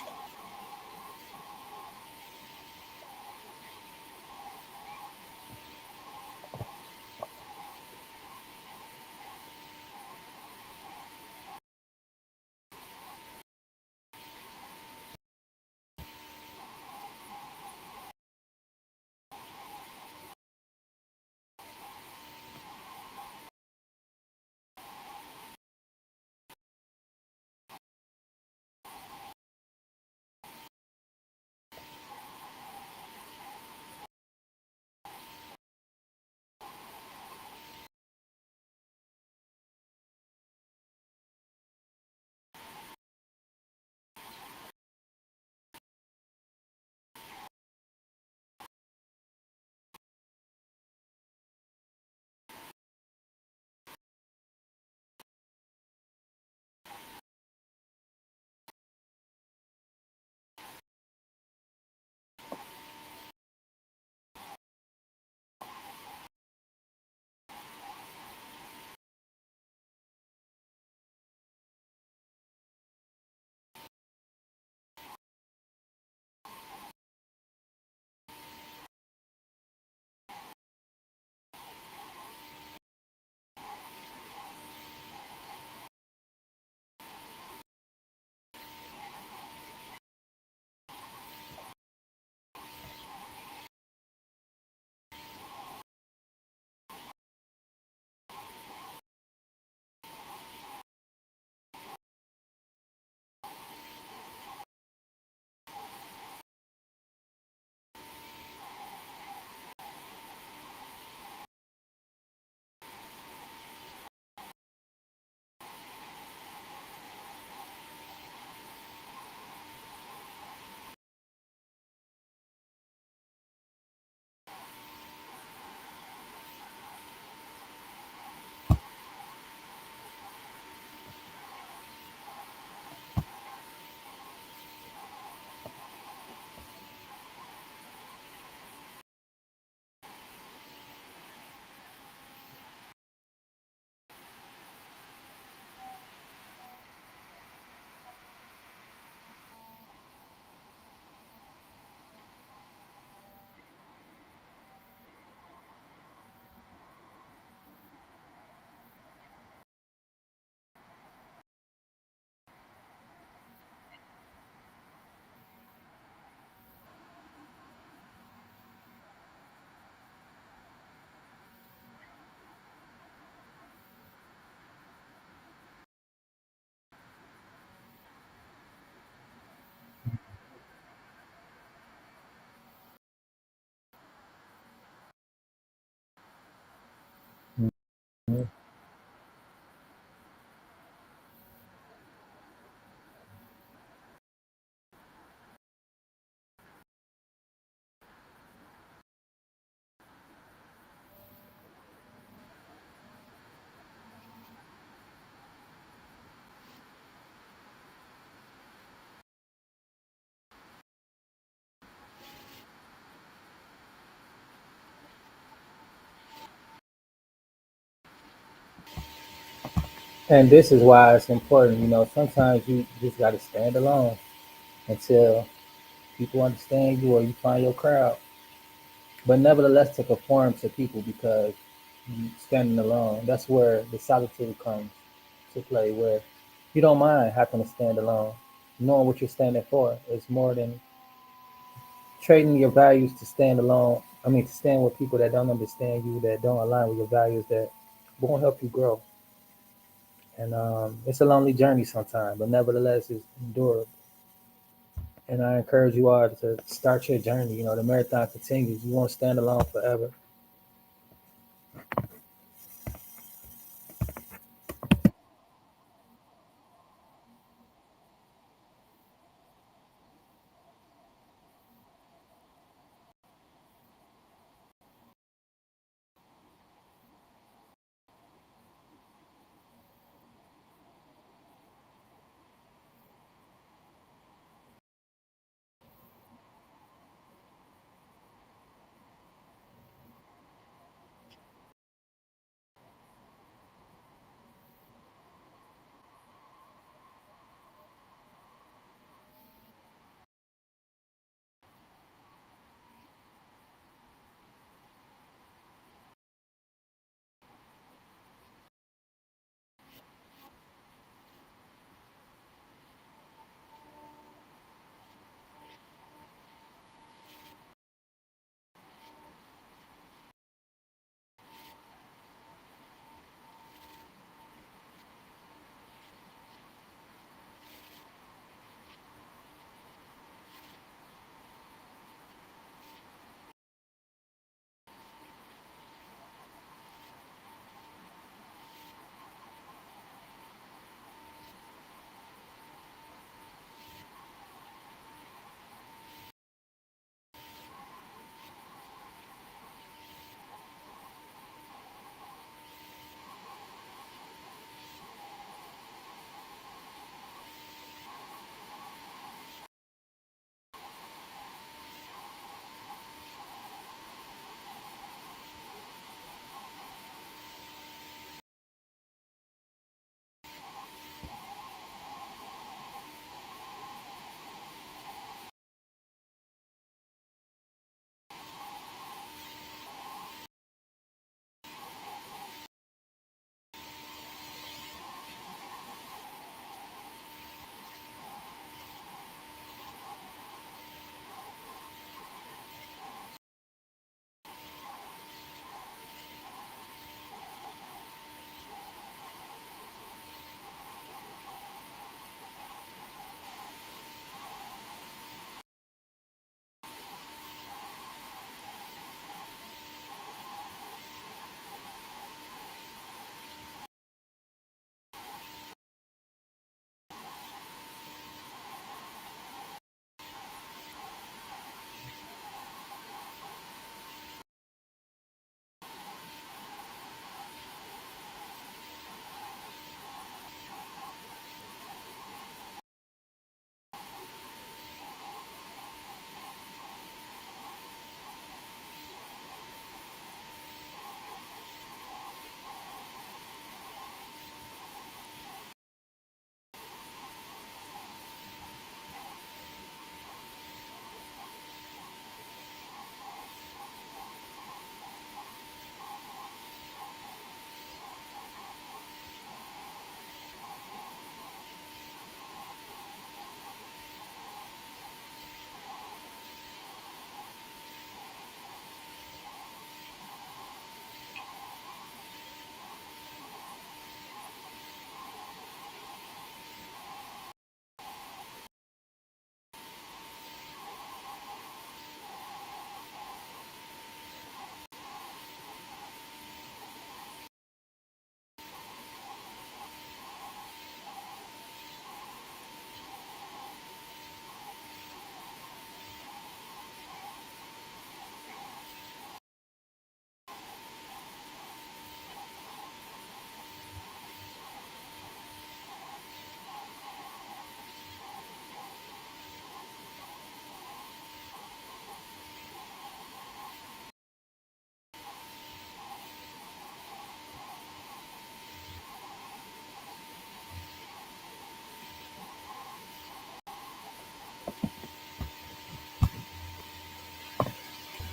Mhm. And this is why it's important. Sometimes you just got to stand alone until people understand you or you find your crowd. But nevertheless, to conform to people because you standing alone, that's where the solitude comes to play, where you don't mind having to stand alone. Knowing what you're standing for is more than trading your values to stand alone. I mean, to stand with people that don't understand you, that don't align with your values, that won't help you grow. And it's a lonely journey sometimes, but nevertheless, it's endurable. And I encourage you all to start your journey. The marathon continues. You won't stand alone forever.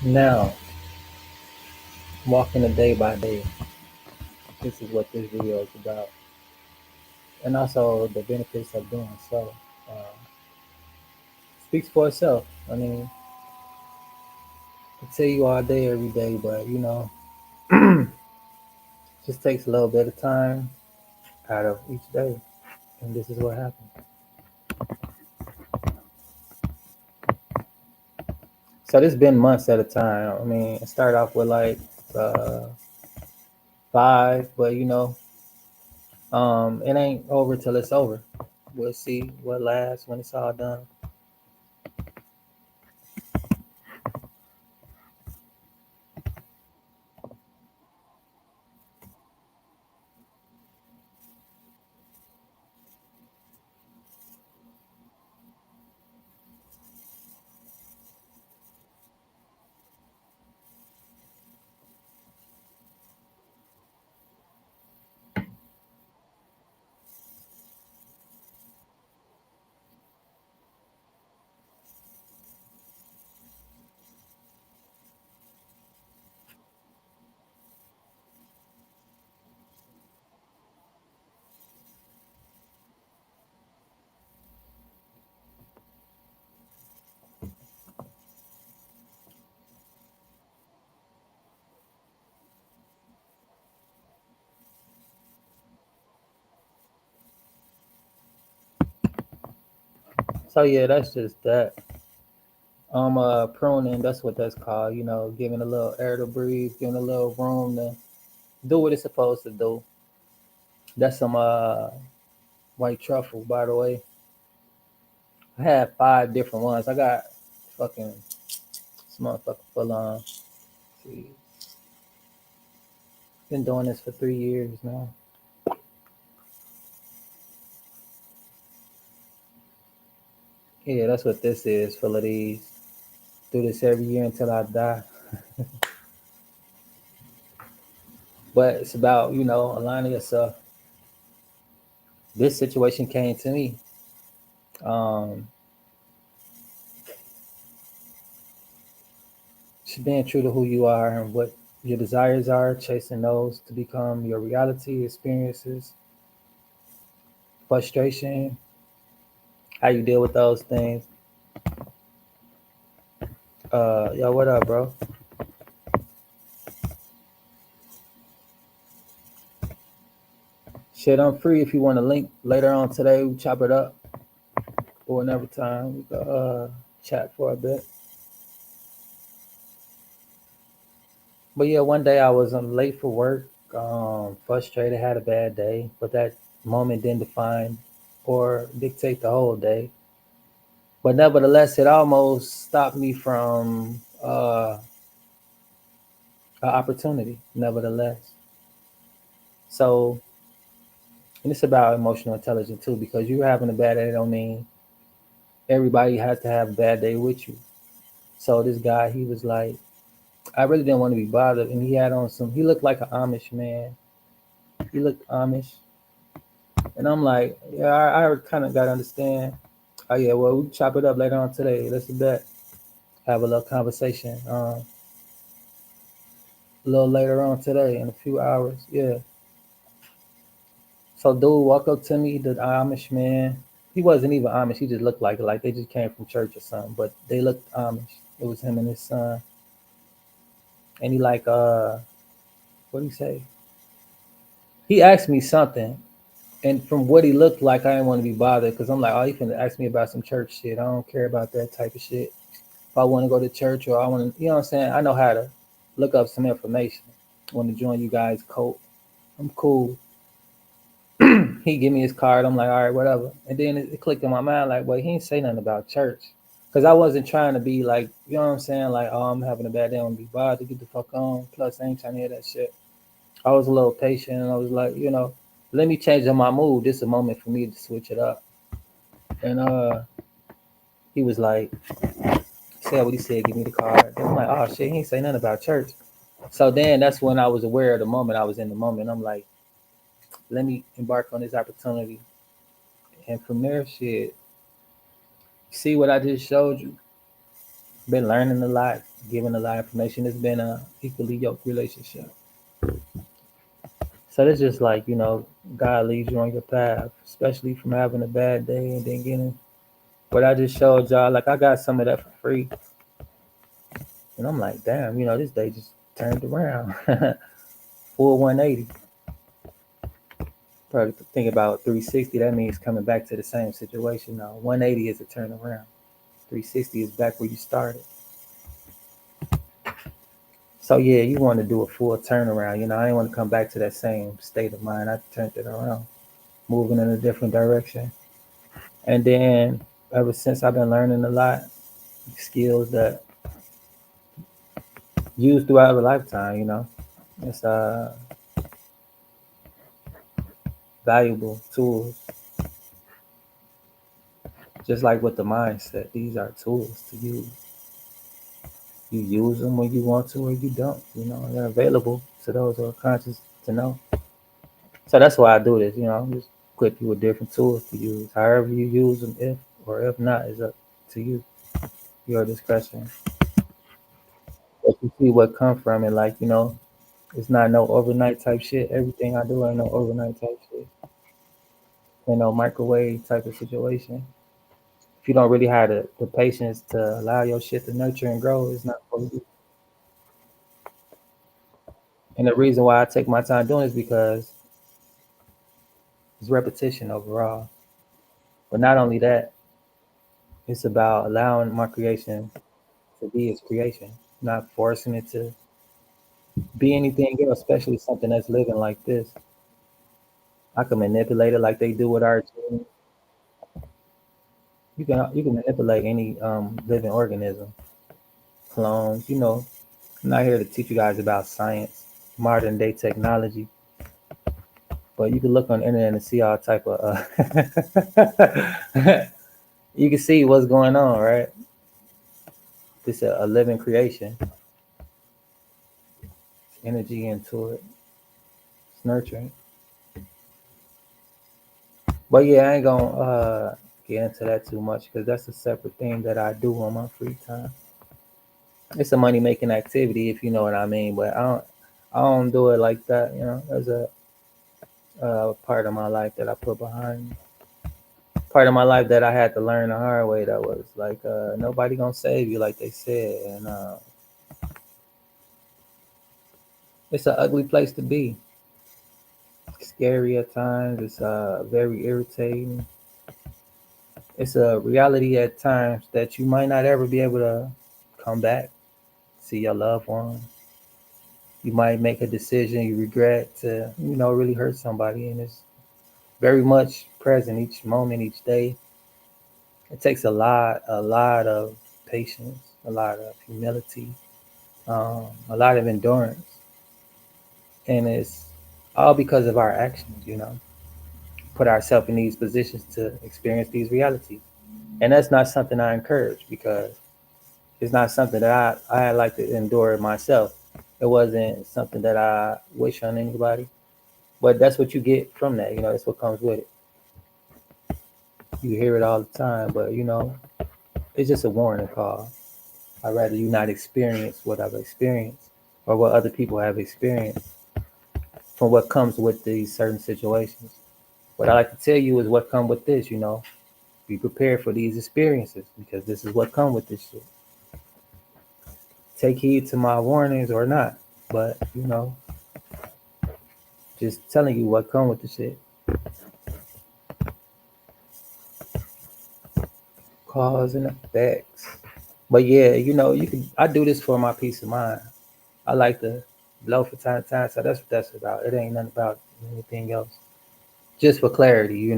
Now, walking a day by day. This is what this video is about, and also the benefits of doing so. Uh, Speaks for itself. I mean, I tell you all day, every day, but just takes a little bit of time out of each day, and this is what happens. So this been months at a time. I mean, it started off with like uh, 5, but it ain't over till it's over. We'll see what lasts when it's all done. So yeah, that's just that. Pruning. That's what that's called. Giving a little air to breathe, giving a little room to do what it's supposed to do. That's some white truffle, by the way. I had 5 different ones. I got fucking this motherfucker full on. See, been doing this for 3 years now. Yeah, that's what this is. Full of these. Do this every year until I die. But it's about aligning yourself. This situation came to me. Um, just being true to who you are and what your desires are, chasing those to become your reality, experiences, frustration, how you deal with those things. Yo, what up, bro? Shit, I'm free if you want to link later on today. We chop it up or another time. We can chat for a bit. But yeah, one day I was late for work, frustrated, had a bad day, but that moment didn't define or dictate the whole day. But nevertheless, it almost stopped me from an opportunity. Nevertheless, so and it's about emotional intelligence too, because you having a bad day don't mean everybody has to have a bad day with you. So this guy, he was like, I really didn't want to be bothered, and he had on some. He looked like an Amish man. He looked Amish, and I'm like, yeah, I kind of got to understand. Oh yeah, well we can chop it up later on today. Let's do that. Have a little conversation. A little later on today in a few hours. Yeah. So dude walk up to me, the Amish man. He wasn't even Amish. He just looked like they just came from church or something. But they looked Amish. It was him and his son. And he like, what did he say? He asked me something, and from what he looked like, I didn't want to be bothered because I'm like, oh, he finna ask me about some church shit. I don't care about that type of shit. If I want to go to church or I want to, you know what I'm saying? I know how to look up some information. Want to join you guys' cult? I'm cool. He give me his card. I'm like, all right, whatever. And then it clicked in my mind, like, well, he ain't say nothing about church. Because I wasn't trying to be like, you know what I'm saying? Like, oh, I'm having a bad day. I want to be bothered. Get the fuck on. Plus, I ain't trying to hear that shit. I was a little patient. And I was like, let me change up my mood. This is a moment for me to switch it up. And he was like, said what he said, give me the card. And I'm like, oh shit, he ain't say nothing about church. So then that's when I was aware of the moment. I was in the moment. I'm like, let me embark on this opportunity. And from there, shit, see what I just showed you. Been learning a lot. giving a lot of information. It's been a equally yoked relationship. So it's just like, God leads you on your path, especially from having a bad day and then getting what I just showed y'all. Like I got some of that for free. And I'm like, damn, this day just turned around. Full 180. Probably think about 360. That means coming back to the same situation now. 180 is a turnaround. 360 is back where you started. So yeah, you want to do a full turnaround. I didn't want to come back to that same state of mind. I turned it around, moving in a different direction. And then ever since I've been learning a lot, skills that used throughout a lifetime. It's valuable tools. Just like with the mindset, these are tools to use. You use them when you want to or you don't. They're available to those who are conscious to know. So that's why I do this. Just equip you with different tools to use. However you use them, if or if not, is up to you. Your discretion. But you see what come from it. Like, it's not no overnight type shit. Everything I do ain't no overnight type shit. Ain't no microwave type of situation. If you don't really have the patience to allow your shit to nurture and grow, it's not for you. And the reason why I take my time doing it is because it's repetition overall. But not only that, it's about allowing my creation to be its creation, not forcing it to be anything else, especially something that's living like this. I can manipulate it like they do with our genes. You can manipulate any living organism, clones. I'm not here to teach you guys about science, modern day technology, but you can look on the internet and see all type of. You can see what's going on, right? This a living creation, it's energy into it, it's nurturing. But yeah, I ain't gonna get into that too much because that's a separate thing that I do on my free time. It's a money making activity, if you know what I mean. But I don't do it like that. There's a part of my life that I put behind me. Part of my life that I had to learn the hard way. That was like nobody gonna save you, like they said, and it's an ugly place to be. It's scary at times. It's very irritating. It's a reality at times that you might not ever be able to come back, see your loved one. You might make a decision you regret to, really hurt somebody, and it's very much present each moment, each day. It takes a lot of patience, a lot of humility, a lot of endurance, and it's all because of our actions. Put ourselves in these positions to experience these realities, and that's not something I encourage because it's not something that I like to endure myself. It wasn't something that I wish on anybody, but that's what you get from that. That's what comes with it. You hear it all the time, but it's just a warning call. I'd rather you not experience what I've experienced or what other people have experienced from what comes with these certain situations. What I like to tell you is what come with this. Be prepared for these experiences because this is what come with this shit. Take heed to my warnings or not, but just telling you what come with the shit. Cause and effects. But yeah, you can. I do this for my peace of mind. I like to blow for time to time, so that's what that's about. It ain't nothing about anything else. Just for clarity.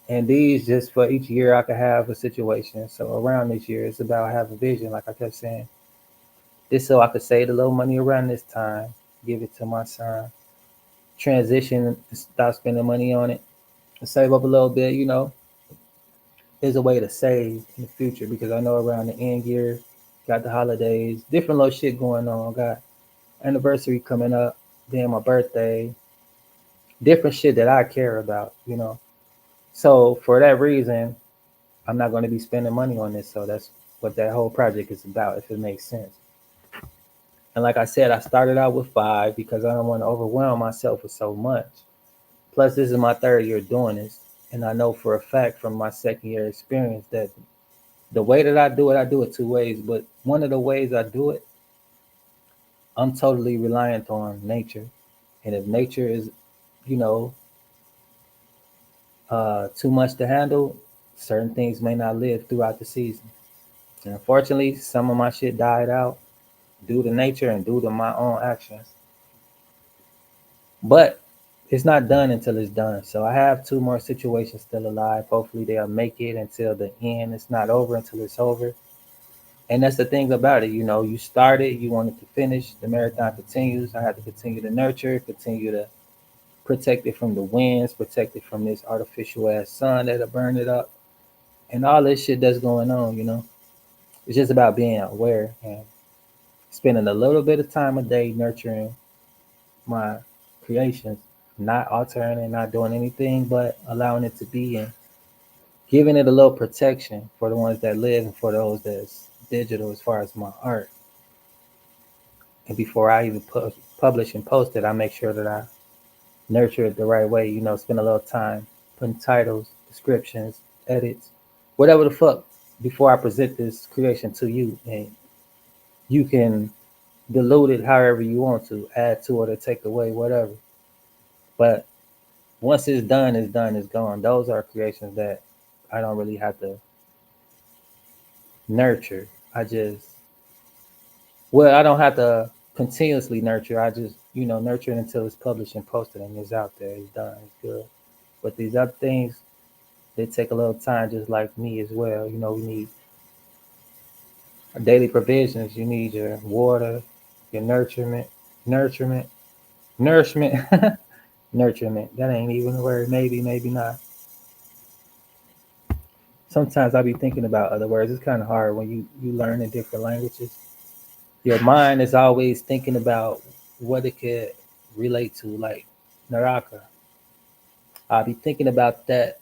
And these just for each year I could have a situation. So around this year, it's about having vision, like I kept saying. This so I could save a little money around this time, give it to my son, transition, stop spending money on it, and save up a little bit. Is a way to save in the future because I know around the end year, got the holidays, different little shit going on. Got anniversary coming up, then my birthday, different shit that I care about. So for that reason, I'm not going to be spending money on this. So that's what that whole project is about, if it makes sense. And like I said, I started out with 5 because I don't want to overwhelm myself with so much. Plus, this is my 3rd year doing this, and I know for a fact from my 2nd year experience that the way that I do it 2 ways. But one of the ways I do it, I'm totally reliant on nature. And if nature is, you know, too much to handle, certain things may not live throughout the season. And unfortunately, some of my shit died out due to nature and due to my own actions. But it's not done until it's done. So I have 2 more situations still alive. Hopefully they'll make it until the end. It's not over until it's over. And that's the thing about it. You started, you wanted to finish. The marathon continues. I have to continue to nurture, continue to protect it from the winds, protect it from this artificial ass sun that'll burn it up, and all this shit that's going on. It's just about being aware and spending a little bit of time a day nurturing my creations, not altering it, not doing anything, but allowing it to be and giving it a little protection for the ones that live and for those that's digital as far as my art. And before I even publish and post it, I make sure that I nurture it the right way. Spend a little time putting titles, descriptions, edits, whatever the fuck, before I present this creation to you. And you can dilute it however you want to, add to it or take away, whatever. But once it's done, it's done, it's gone. Those are creations that I don't really have to nurture. I don't have to continuously nurture. I just, nurture it until it's published and posted and it's out there. It's done. It's good. But these other things, they take a little time, just like me as well. We need our daily provisions. You need your water, your nurturement, nourishment, nurturement. That ain't even a word. Maybe, maybe not. Sometimes I be thinking about other words. It's kind of hard when you learn in different languages. Your mind is always thinking about what it could relate to, like Naraka. I'll be thinking about that,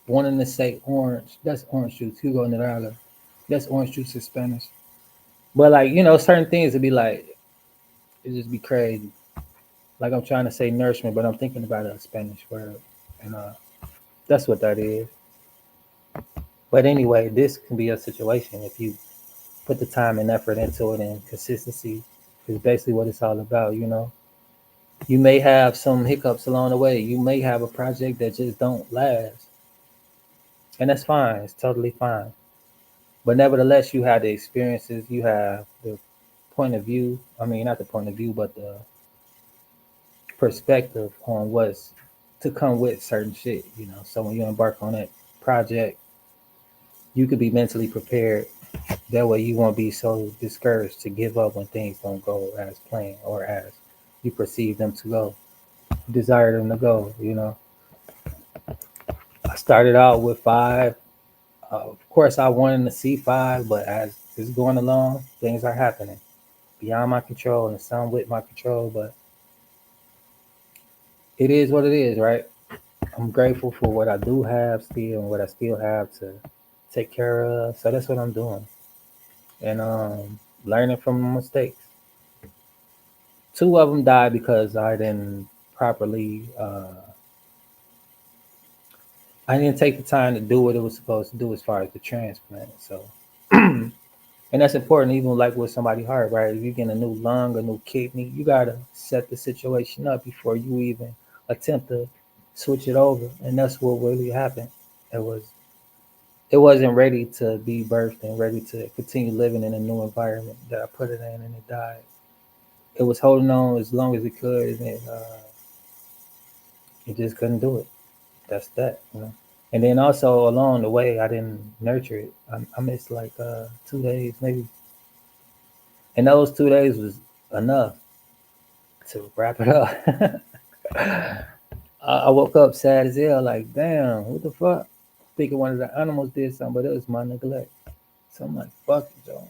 wanting to say orange. That's orange juice. Hugo Naraka. That's orange juice in Spanish. But like, certain things would be like, it just be crazy. Like I'm trying to say nourishment, but I'm thinking about a Spanish word. And that's what that is. But anyway, this can be a situation if you put the time and effort into it, and consistency is basically what it's all about. You may have some hiccups along the way. You may have a project that just don't last. And that's fine. It's totally fine. But nevertheless, you have the experiences, you have the point of view. I mean, not the point of view, but the perspective on what's to come with certain shit. So when you embark on that project, you could be mentally prepared. That way you won't be so discouraged to give up when things don't go as planned or as you perceive them to go, desire them to go. I started out with 5. Of course, I wanted to see 5, but as it's going along, things are happening beyond my control and some with my control. But it is what it is, right? I'm grateful for what I do have still and what I still have to take care of. So that's what I'm doing. And learning from mistakes. 2 of them died because properly I didn't take the time to do what it was supposed to do as far as the transplant. So and that's important, even like with somebody's heart, right? If you get a new lung, a new kidney, you gotta set the situation up before you even attempt to switch it over. And that's what really happened. It was it wasn't ready to be birthed and ready to continue living in a new environment that I put it in, and it died. It was holding on as long as it could, and it just couldn't do it. That's that. And then also along the way, I didn't nurture it. I missed like 2 days maybe, and those 2 days was enough to wrap it up. I woke up sad as hell, like damn, what the fuck? Thinking one of the animals did something, but it was my neglect. So I'm like, fuck it, Joe.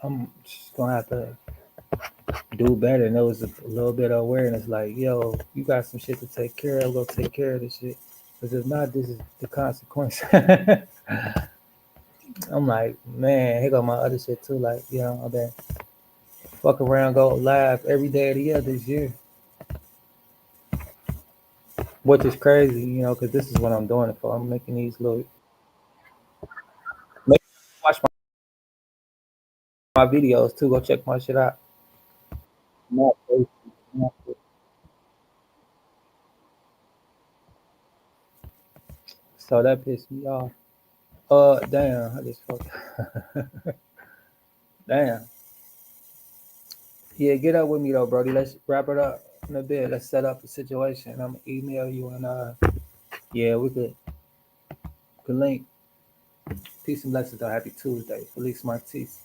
I'm just gonna have to do better. And there was a little bit of awareness, like, yo, you got some shit to take care of. Go take care of this shit. Because if not, this is the consequence. I'm like, man, here go my other shit too. Like, I've been fuck around, go live every day of the year this year, which is crazy, because this is what I'm doing it for. I'm making these little, watch my videos too. Go check my shit out. Not crazy. Not crazy. So that pissed me off. Damn, I just fucked. Damn. Yeah, get up with me though, Brody. Let's wrap it up in a bit. Let's set up the situation. I'm gonna email you and yeah, we could link. Peace and blessings though. Happy Tuesday. Feliz Martis.